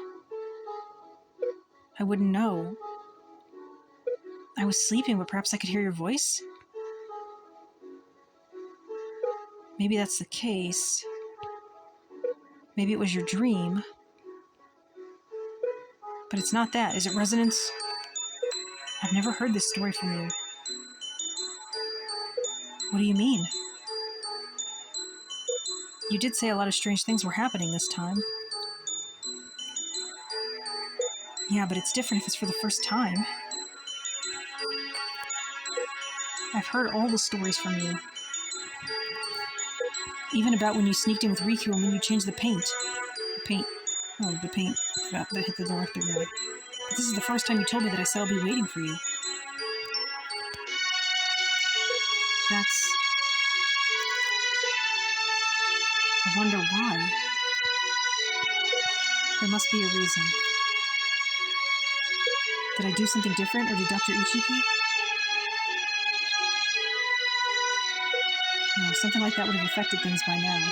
I wouldn't know. I was sleeping, but perhaps I could hear your voice? Maybe that's the case. Maybe it was your dream. But it's not that. Is it resonance? I've never heard this story from you. What do you mean? You did say a lot of strange things were happening this time. Yeah, but it's different if it's for the first time. I've heard all the stories from you. Even about when you sneaked in with Riku and when you changed the paint. The paint that hit the director guy. But this is the first time you told me that I said I'll be waiting for you. I wonder why. There must be a reason. Did I do something different, or did Dr. Ichiki? No, something like that would have affected things by now.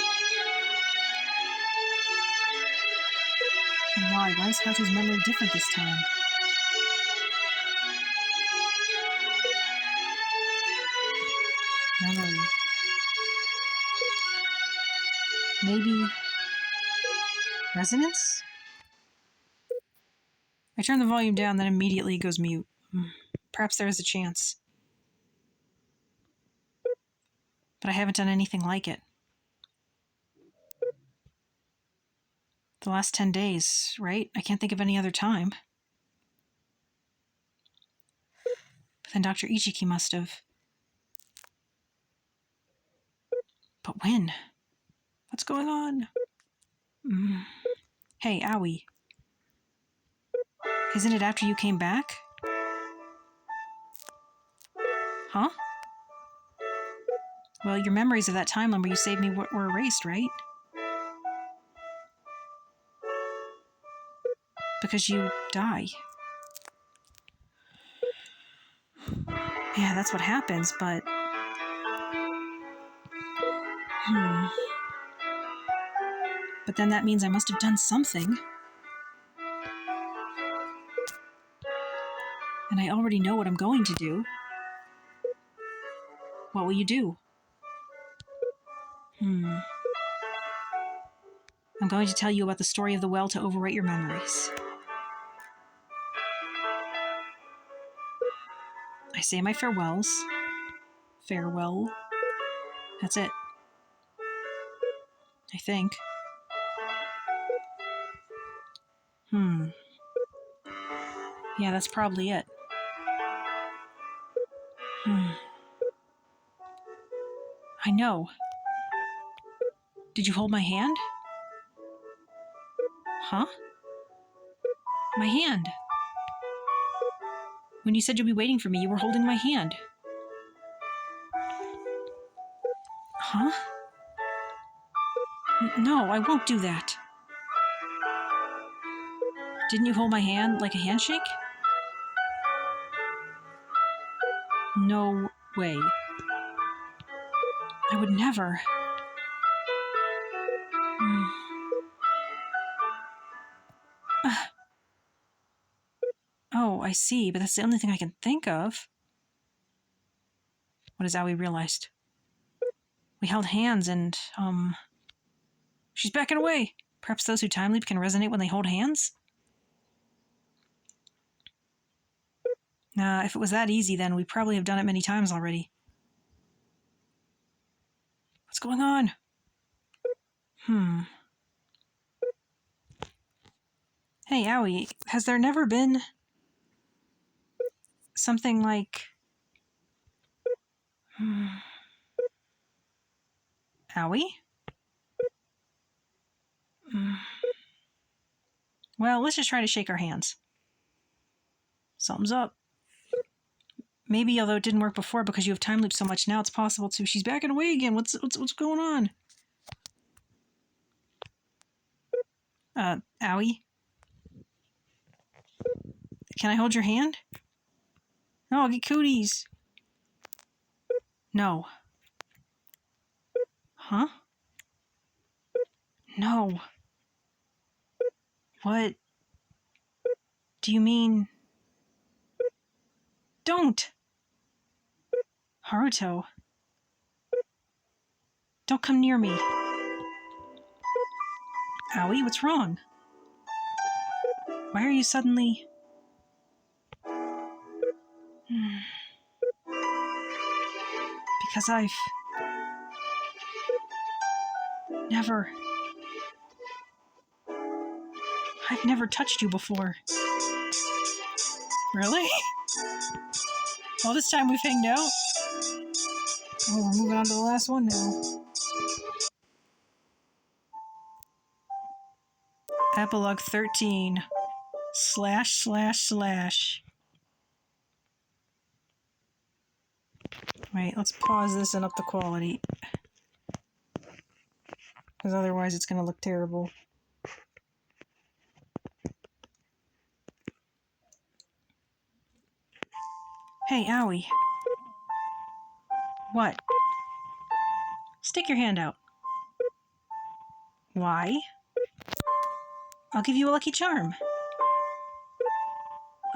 And why? Why is Haruto's memory different this time? Memory. Maybe... resonance? I turn the volume down, then immediately it goes mute. Perhaps there is a chance. But I haven't done anything like it. The last 10 days, right? I can't think of any other time. But then Dr. Ichiki must have. But when? What's going on? Hey, Aoi. Isn't it after you came back? Huh? Well, your memories of that timeline where you saved me were erased, right? Because you die. Yeah, that's what happens, but... But then that means I must have done something. And I already know what I'm going to do. What will you do? I'm going to tell you about the story of the well to overwrite your memories. I say my farewells. Farewell. That's it. I think. Yeah, that's probably it. I know. Did you hold my hand? Huh? My hand. When you said you'd be waiting for me, you were holding my hand. Huh? No, I won't do that. Didn't you hold my hand like a handshake? No way. I would never. Oh, I see, but that's the only thing I can think of. What has Aoi realized? We held hands and, she's backing away. Perhaps those who time leap can resonate when they hold hands? Nah, if it was that easy, then we'd probably have done it many times already. What's going on? Hey, Aoi, has there never been something like... Aoi? Well, let's just try to shake our hands. Something's up. Maybe, although it didn't work before because you have time looped so much now, it's possible to. She's backing away again. What's going on? Aoi? Can I hold your hand? No, I'll get cooties. No. Huh? No. What do you mean? Don't! Haruto. Don't come near me. Aoi, what's wrong? Why are you suddenly... Because I've never touched you before. Really? All this time we've hanged out? Oh, we're moving on to the last one now. Epilogue 13. // Wait, let's pause this and up the quality. Because otherwise it's going to look terrible. Hey, Aoi. What? Stick your hand out. Why? I'll give you a lucky charm.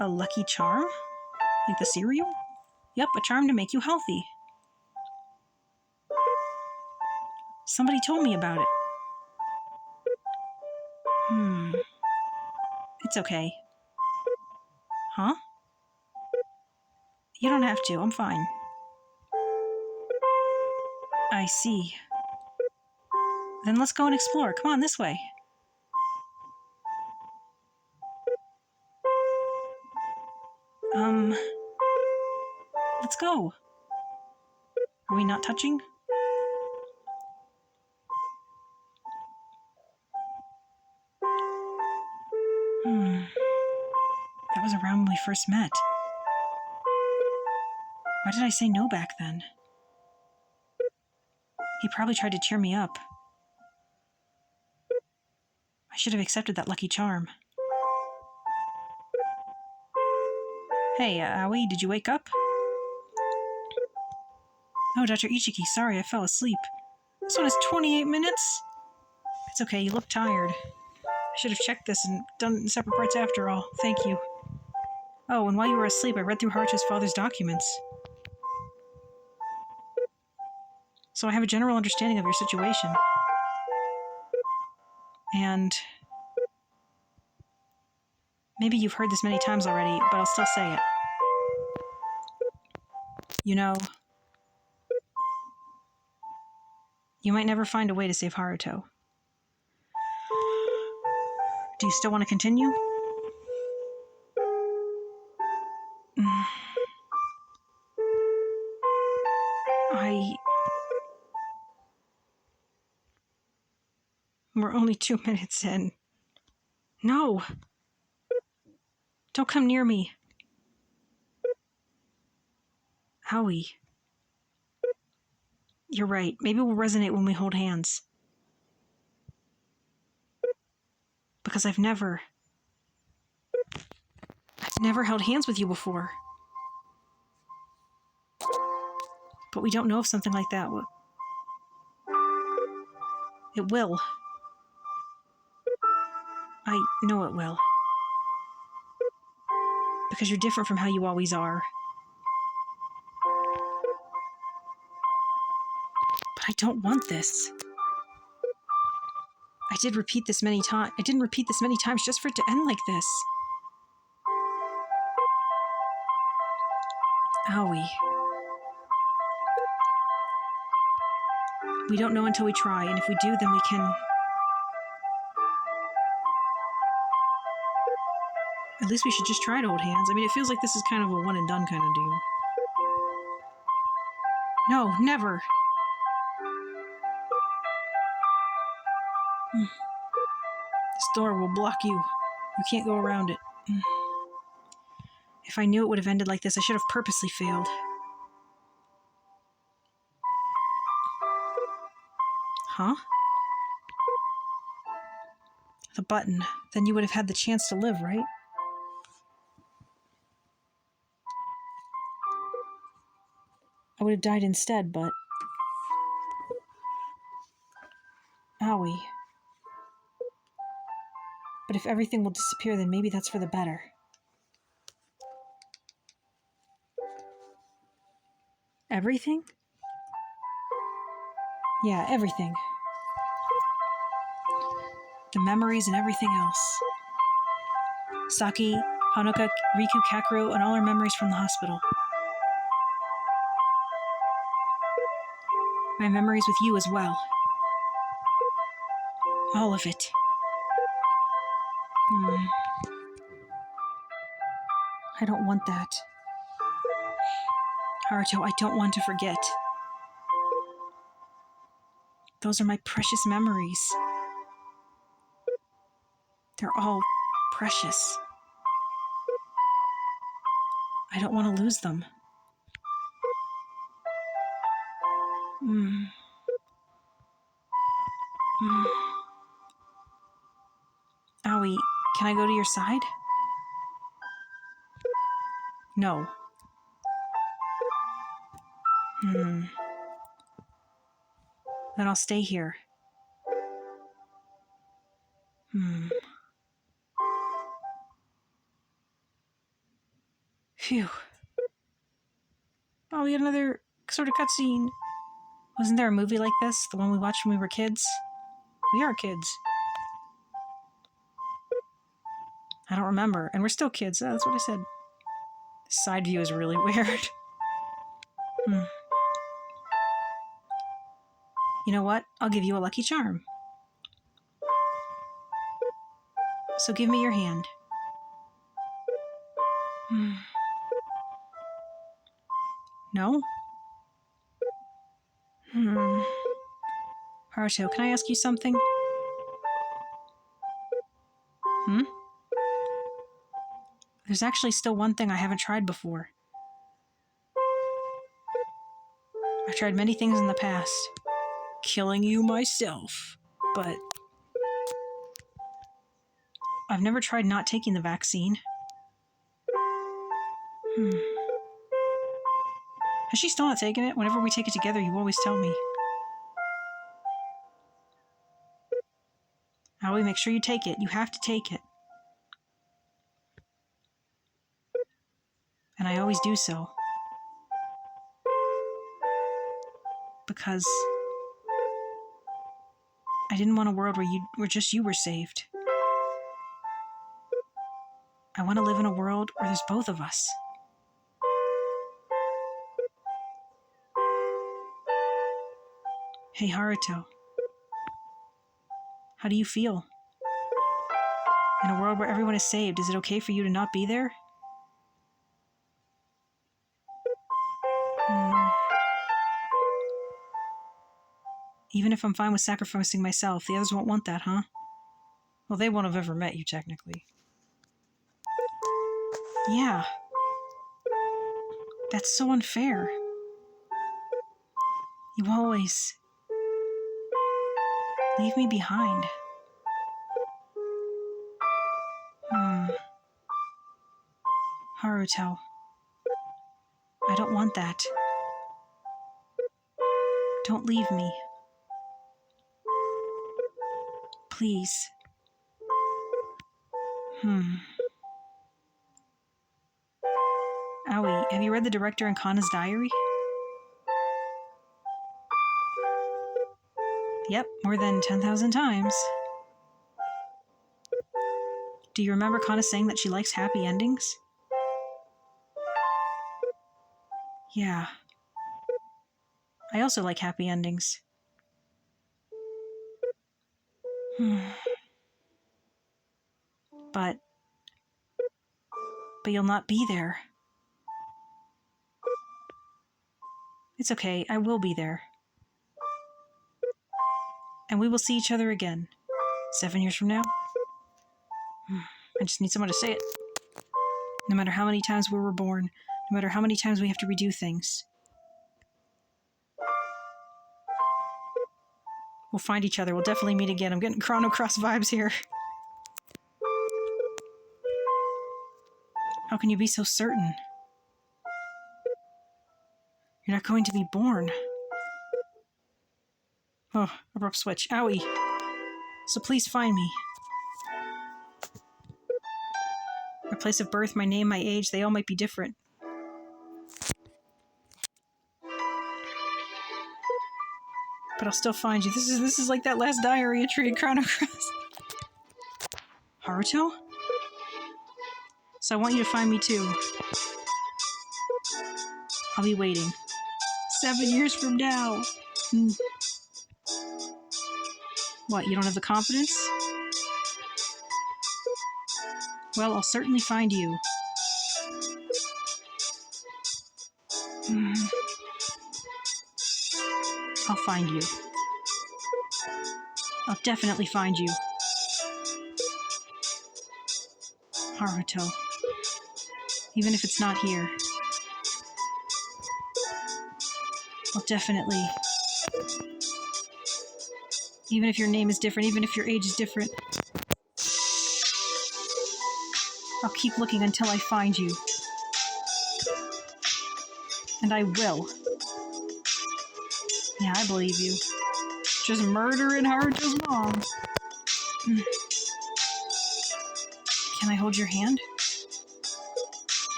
A lucky charm? Like the cereal? Yep, a charm to make you healthy. Somebody told me about it. It's okay. Huh? You don't have to. I'm fine. I see. Then let's go and explore. Come on, this way. Let's go. Are we not touching? That was around when we first met. Why did I say no back then? He probably tried to cheer me up. I should have accepted that lucky charm. Hey, Aoi, did you wake up? Oh, Dr. Ichiki, sorry, I fell asleep. This one is 28 minutes? It's okay, you look tired. I should have checked this and done it in separate parts after all. Thank you. Oh, and while you were asleep, I read through Haruto's father's documents. So I have a general understanding of your situation. And maybe you've heard this many times already, but I'll still say it. You know, you might never find a way to save Haruto. Do you still want to continue? We're only 2 minutes in. No! Don't come near me. Aoi. You're right. Maybe we'll resonate when we hold hands. Because I've never held hands with you before. But we don't know if something like that will. It will. I know it will. Because you're different from how you always are. But I don't want this. I didn't repeat this many times just for it to end like this. Aoi. We don't know until we try, and if we do, then we can... At least we should just try to hold hands. I mean, it feels like this is kind of a one and done kind of deal. No, never. This door will block you. You can't go around it. If I knew it would have ended like this, I should have purposely failed. Huh? The button. Then you would have had the chance to live, right? I would have died instead, but... Aoi. But if everything will disappear, then maybe that's for the better. Everything? Yeah, everything. The memories and everything else. Saki, Hanuka, Riku, Kakeru, and all our memories from the hospital. My memories with you as well. All of it. I don't want that. Haruto, I don't want to forget. Those are my precious memories. They're all precious. I don't want to lose them. Aoi, can I go to your side? No. Then I'll stay here. Phew. Oh, we got another sort of cutscene. Wasn't there a movie like this? The one we watched when we were kids? We are kids. I don't remember. And we're still kids. That's what I said. Side view is really weird. You know what? I'll give you a lucky charm. So give me your hand. No? Haruto, can I ask you something? There's actually still one thing I haven't tried before. I've tried many things in the past. Killing you myself. But I've never tried not taking the vaccine. Has she still not taken it? Whenever we take it together, you always tell me. Aoi, make sure you take it. You have to take it. And I always do so. Because I didn't want a world where just you were saved. I want to live in a world where there's both of us. Hey, Haruto. How do you feel? In a world where everyone is saved, is it okay for you to not be there? Even if I'm fine with sacrificing myself, the others won't want that, huh? Well, they won't have ever met you, technically. Yeah. That's so unfair. You always leave me behind. Haruto. I don't want that. Don't leave me. Please. Aoi, have you read the director in Kana's diary? Yep, more than 10,000 times. Do you remember Kana saying that she likes happy endings? Yeah. I also like happy endings. But you'll not be there. It's okay, I will be there. And we will see each other again. 7 years from now. I just need someone to say it. No matter how many times we were born, no matter how many times we have to redo things. We'll find each other. We'll definitely meet again. I'm getting Chrono Cross vibes here. How can you be so certain? You're not going to be born. Oh, abrupt switch. Owie. So please find me. My place of birth, my name, my age, they all might be different. But I'll still find you. This is like that last diary entry in Chrono Cross. Haruto? So I want you to find me too. I'll be waiting. 7 years from now. What, you don't have the confidence? Well, I'll certainly find you. I'll find you. I'll definitely find you. Haruto. Even if it's not here. I'll definitely... Even if your name is different, even if your age is different. I'll keep looking until I find you. And I will. Yeah, I believe you. Just murdering Haruto's mom. Can I hold your hand?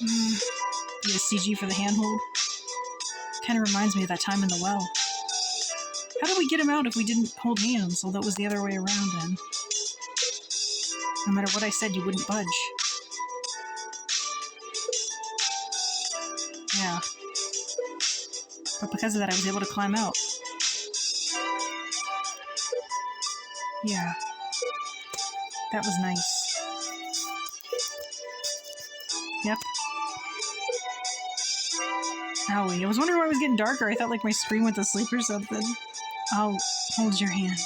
You a CG for the handhold? Kind of reminds me of that time in the well. How did we get him out if we didn't hold hands, although it was the other way around then? No matter what I said, you wouldn't budge. Yeah. But because of that, I was able to climb out. Yeah. That was nice. Yep. Owie. I was wondering why it was getting darker. I thought like my screen went to sleep or something. I'll hold your hand.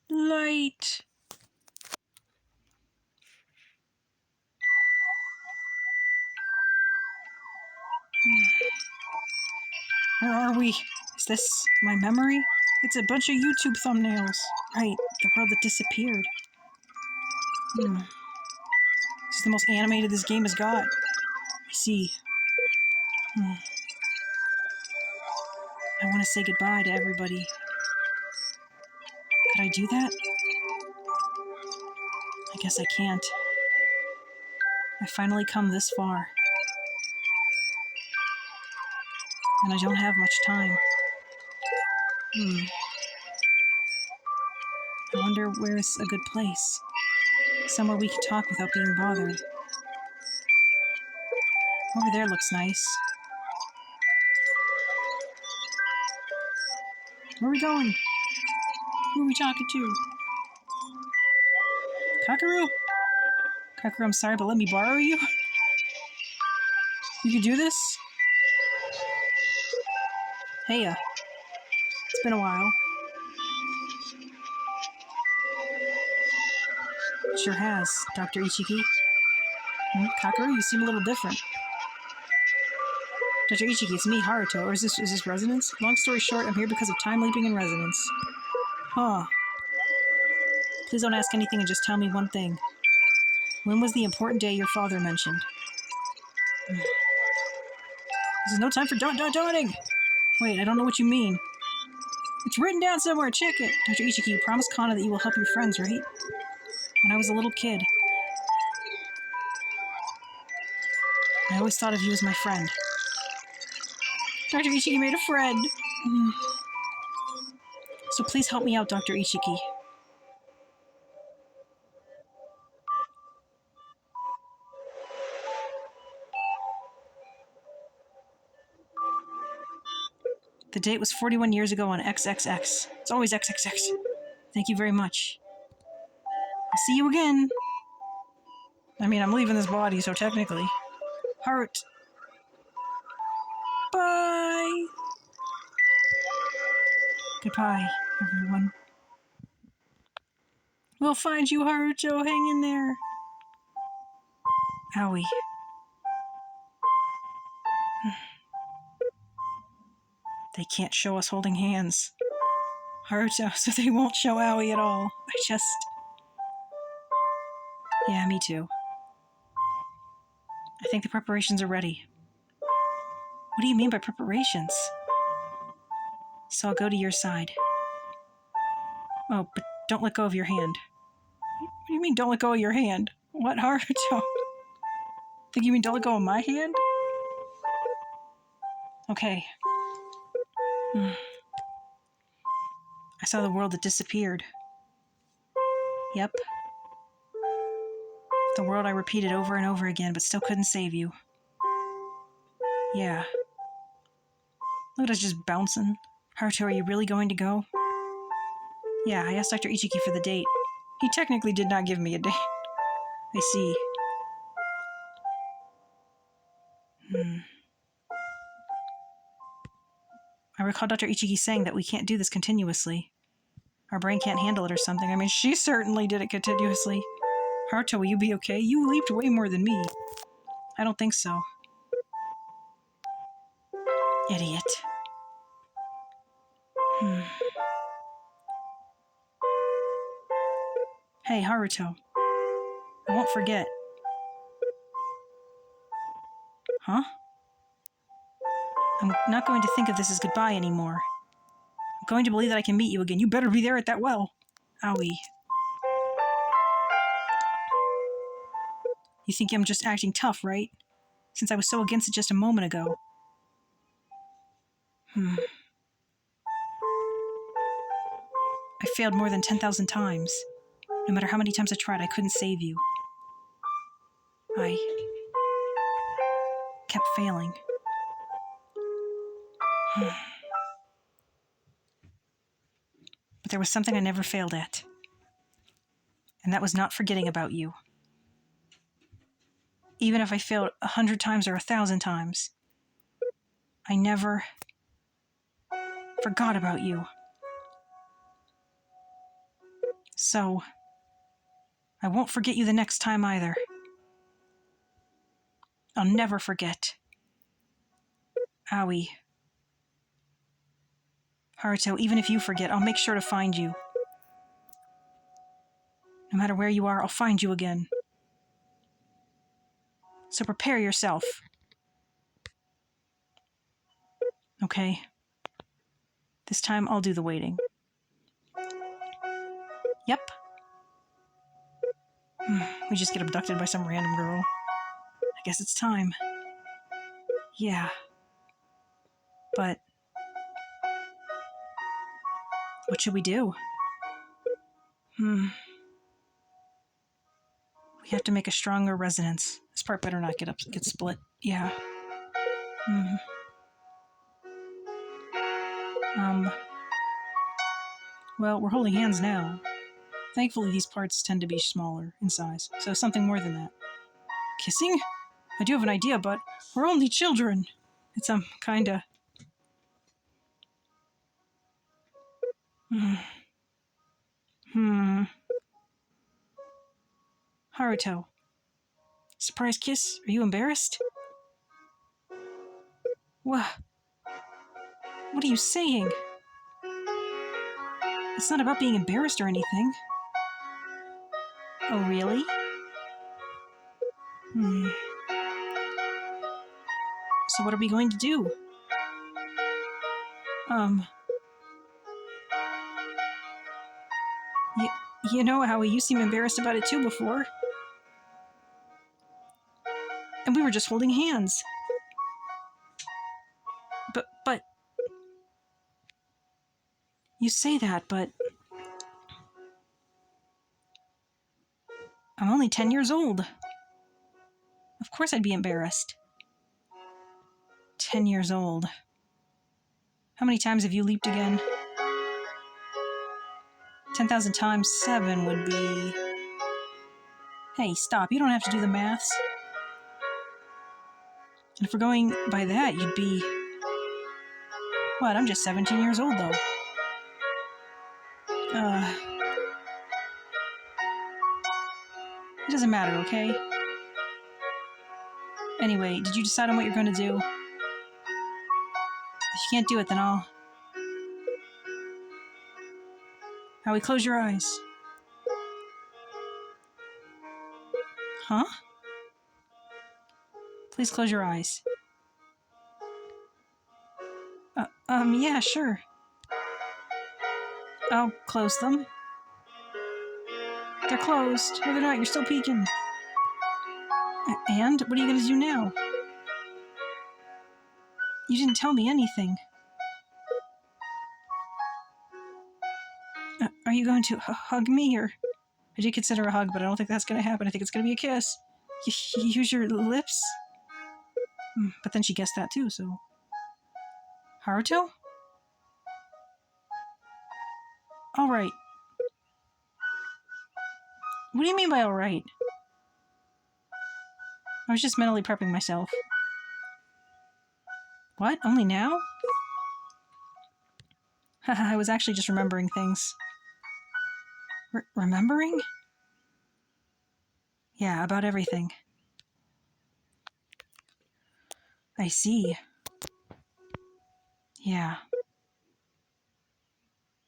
Light. Where are we? Is this my memory? It's a bunch of YouTube thumbnails. Right, the world that disappeared. This is the most animated this game has got. I see. I want to say goodbye to everybody. Could I do that? I guess I can't. I've finally come this far. And I don't have much time. I wonder where's a good place. Somewhere we can talk without being bothered. Over there looks nice. Where are we going? Who are we talking to? Kakaru? Kakaru, I'm sorry, but let me borrow you? You can do this? Hey, it's been a while. It sure has, Dr. Ichiki. Kakaru, you seem a little different. Dr. Ichiki, it's me, Haruto. Or is this resonance? Long story short, I'm here because of time leaping and resonance. Huh. Please don't ask anything and just tell me one thing. When was the important day your father mentioned? This is no time for dawning! Wait, I don't know what you mean. It's written down somewhere, check it! Dr. Ichiki, you promised Kana that you will help your friends, right? When I was a little kid. I always thought of you as my friend. Dr. Ichiki made a friend! So please help me out, Dr. Ichiki. The date was 41 years ago on XXX. It's always XXX. Thank you very much. I'll see you again. I mean, I'm leaving this body, so technically. Heart. Bye. Goodbye, everyone. We'll find you, Haruto. Hang in there. Owie. They can't show us holding hands. Haruto, so they won't show Owie at all. Yeah, me too. I think the preparations are ready. What do you mean by preparations? So I'll go to your side. Oh, but don't let go of your hand. What do you mean, don't let go of your hand? What, Haruto? Think you mean don't let go of my hand? Okay. I saw the world that disappeared. Yep. The world I repeated over and over again, but still couldn't save you. Yeah. Look at us just bouncing. Haruto, are you really going to go? Yeah, I asked Dr. Ichiki for the date. He technically did not give me a date. I see. I recall Dr. Ichiki saying that we can't do this continuously. Our brain can't handle it or something. I mean, she certainly did it continuously. Haruto, will you be okay? You leaped way more than me. I don't think so. Idiot. Hey, Haruto. I won't forget. Huh? I'm not going to think of this as goodbye anymore. I'm going to believe that I can meet you again. You better be there at that well. Owie. You think I'm just acting tough, right? Since I was so against it just a moment ago. I failed more than 10,000 times. No matter how many times I tried, I couldn't save you. I kept failing. But there was something I never failed at. And that was not forgetting about you. Even if I failed 100 times or 1,000 times, I never forgot about you. So, I won't forget you the next time either. I'll never forget. Owie. Haruto, even if you forget, I'll make sure to find you. No matter where you are, I'll find you again. So prepare yourself. Okay? This time I'll do the waiting. Yep. We just get abducted by some random girl. I guess it's time. Yeah. But what should we do? We have to make a stronger resonance. This part better not get split. Yeah. Well, we're holding hands now. Thankfully, these parts tend to be smaller in size, so something more than that. Kissing? I do have an idea, but we're only children. It's kinda... Haruto. Surprise kiss? Are you embarrassed? What are you saying? It's not about being embarrassed or anything. Oh, really? So what are we going to do? You know, Howie, you seem embarrassed about it too before. And we were just holding hands. But... You say that, but... I'm only 10 years old. Of course I'd be embarrassed. 10 years old. How many times have you leaped again? 10,000 times 7 would be... Hey, stop. You don't have to do the maths. And if we're going by that, you'd be... What? I'm just 17 years old, though. It doesn't matter, okay? Anyway, did you decide on what you're going to do? If you can't do it, then I'll... Howie, close your eyes. Huh? Please close your eyes. Yeah, sure. I'll close them. They're closed. No, they're not. You're still peeking. And? What are you going to do now? You didn't tell me anything. Are you going to hug me, or... I did consider a hug, but I don't think that's going to happen. I think it's going to be a kiss. Use your lips? But then she guessed that too, so... Haruto? Alright. What do you mean by alright? I was just mentally prepping myself. What? Only now? Haha, I was actually just remembering things. Remembering? Yeah, about everything. I see. Yeah.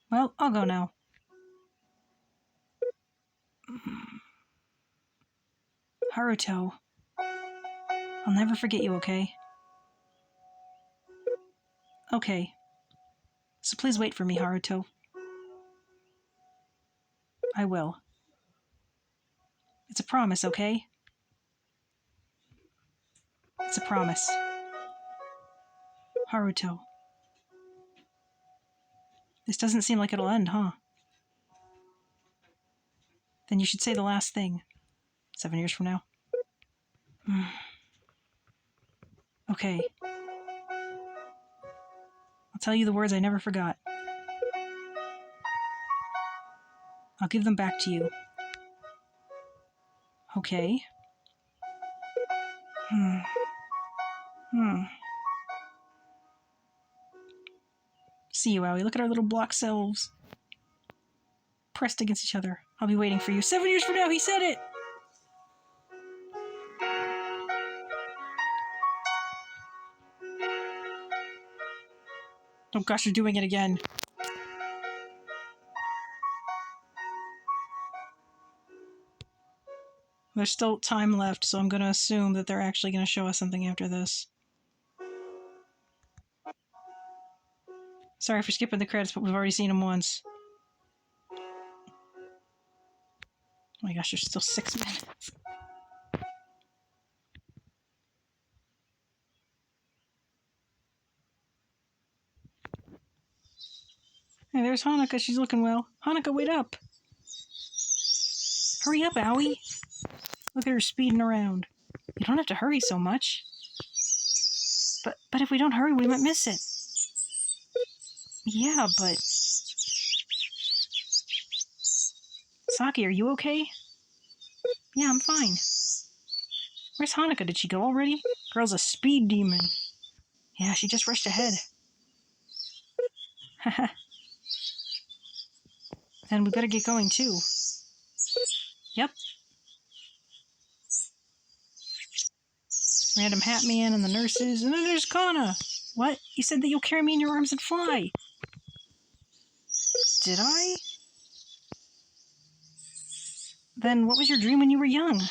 Well, I'll go now. Haruto. I'll never forget you, okay? Okay. So please wait for me, Haruto. I will. It's a promise, okay? It's a promise. Haruto. This doesn't seem like it'll end, huh? Then you should say the last thing. 7 years from now. Okay. I'll tell you the words I never forgot. I'll give them back to you. Okay. See you, Owie. Look at our little block selves. Pressed against each other. I'll be waiting for you. 7 years from now, he said it! Oh gosh, you're doing it again. There's still time left, so I'm going to assume that they're actually going to show us something after this. Sorry for skipping the credits, but we've already seen them once. Oh my gosh, there's still 6 minutes. Hey, there's Hanukkah. She's looking well. Hanukkah, wait up! Hurry up, Owie! Look at her speeding around. You don't have to hurry so much. But if we don't hurry, we might miss it. Yeah, but... Saki, are you okay? Yeah, I'm fine. Where's Hanukkah? Did she go already? Girl's a speed demon. Yeah, she just rushed ahead. Haha. Then we better get going, too. Yep. Random Hat Man and the nurses, and then there's Kana. What? You said that you'll carry me in your arms and fly. Did I? Then what was your dream when you were young?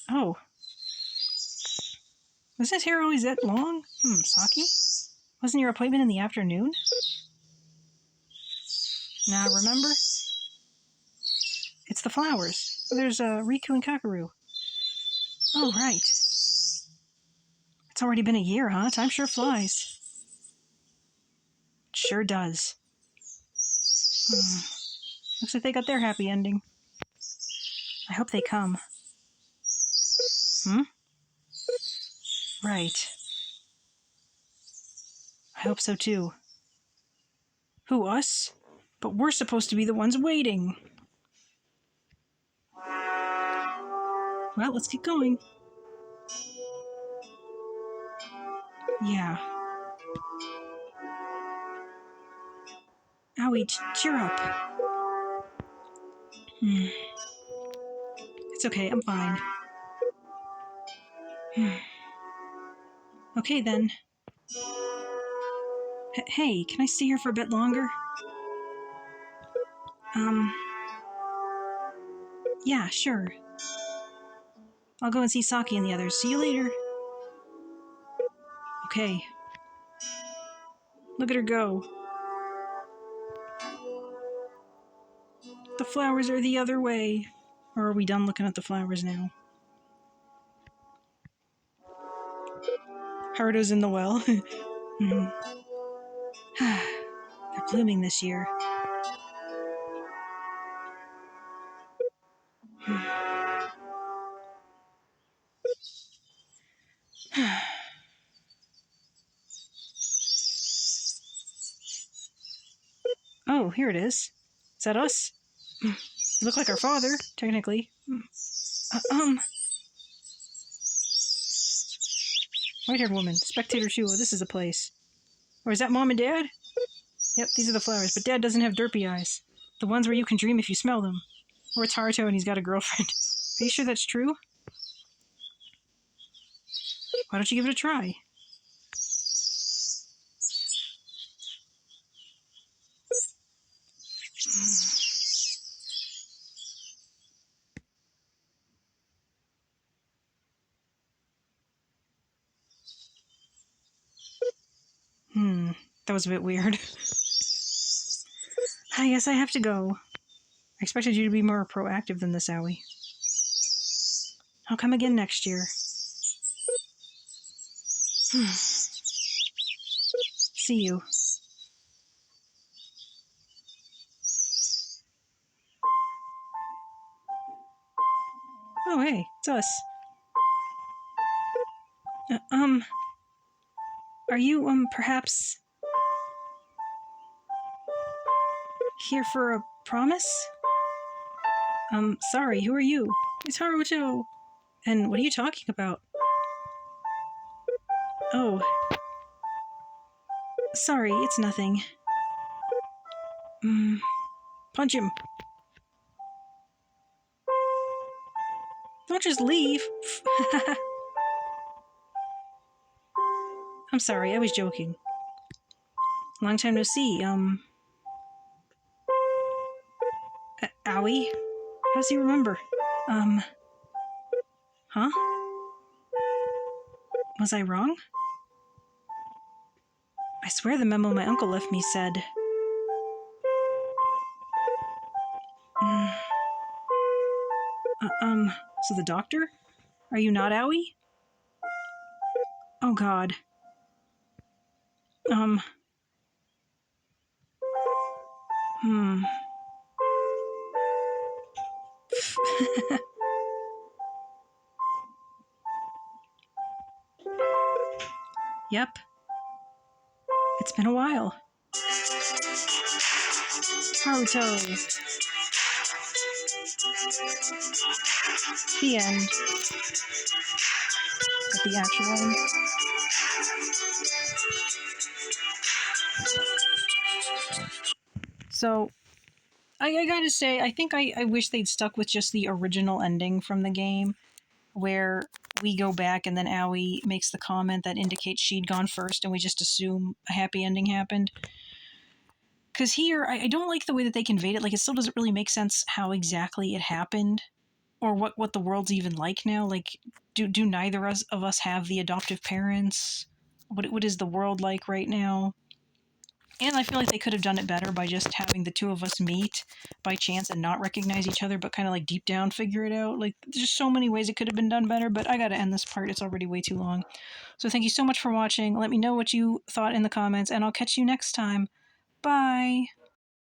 Oh. Was his hair always that long? Saki? Wasn't your appointment in the afternoon? Nah, remember? It's the flowers. There's Riku and Kakeru. Oh, right. It's already been a year, huh? Time sure flies. It sure does. Looks like they got their happy ending. I hope they come. Right. I hope so too. Who, us? But we're supposed to be the ones waiting. Well, let's get going. Yeah. Owie, cheer up. It's okay, I'm fine. Okay, then. Hey, can I stay here for a bit longer? Yeah, sure. I'll go and see Saki and the others. See you later. Okay. Look at her go. The flowers are the other way. Or are we done looking at the flowers now? Haruto's in the well. They're blooming this year. Oh, here it is. Is that us? You look like our father, technically. White-haired woman, spectator 2. Oh, this is the place. Or is that Mom and Dad? Yep, these are the flowers, but Dad doesn't have derpy eyes. The ones where you can dream if you smell them. Or it's Haruto and he's got a girlfriend. Are you sure that's true? Why don't you give it a try? That was a bit weird. I guess I have to go. I expected you to be more proactive than this, Owie. I'll come again next year. See you. Oh, hey, it's us. Are you, perhaps here for a promise? Sorry, who are you? It's Haruto. And what are you talking about? Oh. Sorry, it's nothing. Punch him. Don't just leave. I'm sorry, I was joking. Long time no see, Owie? How does he remember? Huh? Was I wrong? I swear the memo my uncle left me said... so the doctor? Are you not Owie? Oh god. Yep. It's been a while. Haruto. The end. But the actual end. So, I gotta say, I think I wish they'd stuck with just the original ending from the game, where we go back and then Owie makes the comment that indicates she'd gone first and we just assume a happy ending happened. Because here, I don't like the way that they conveyed it. Like, it still doesn't really make sense how exactly it happened, or what the world's even like now. Like, do neither of us have the adoptive parents? What is the world like right now? And I feel like they could have done it better by just having the two of us meet by chance and not recognize each other, but kind of like deep down figure it out. Like, there's so many ways it could have been done better, but I gotta end this part. It's already way too long. So thank you so much for watching. Let me know what you thought in the comments, and I'll catch you next time. Bye!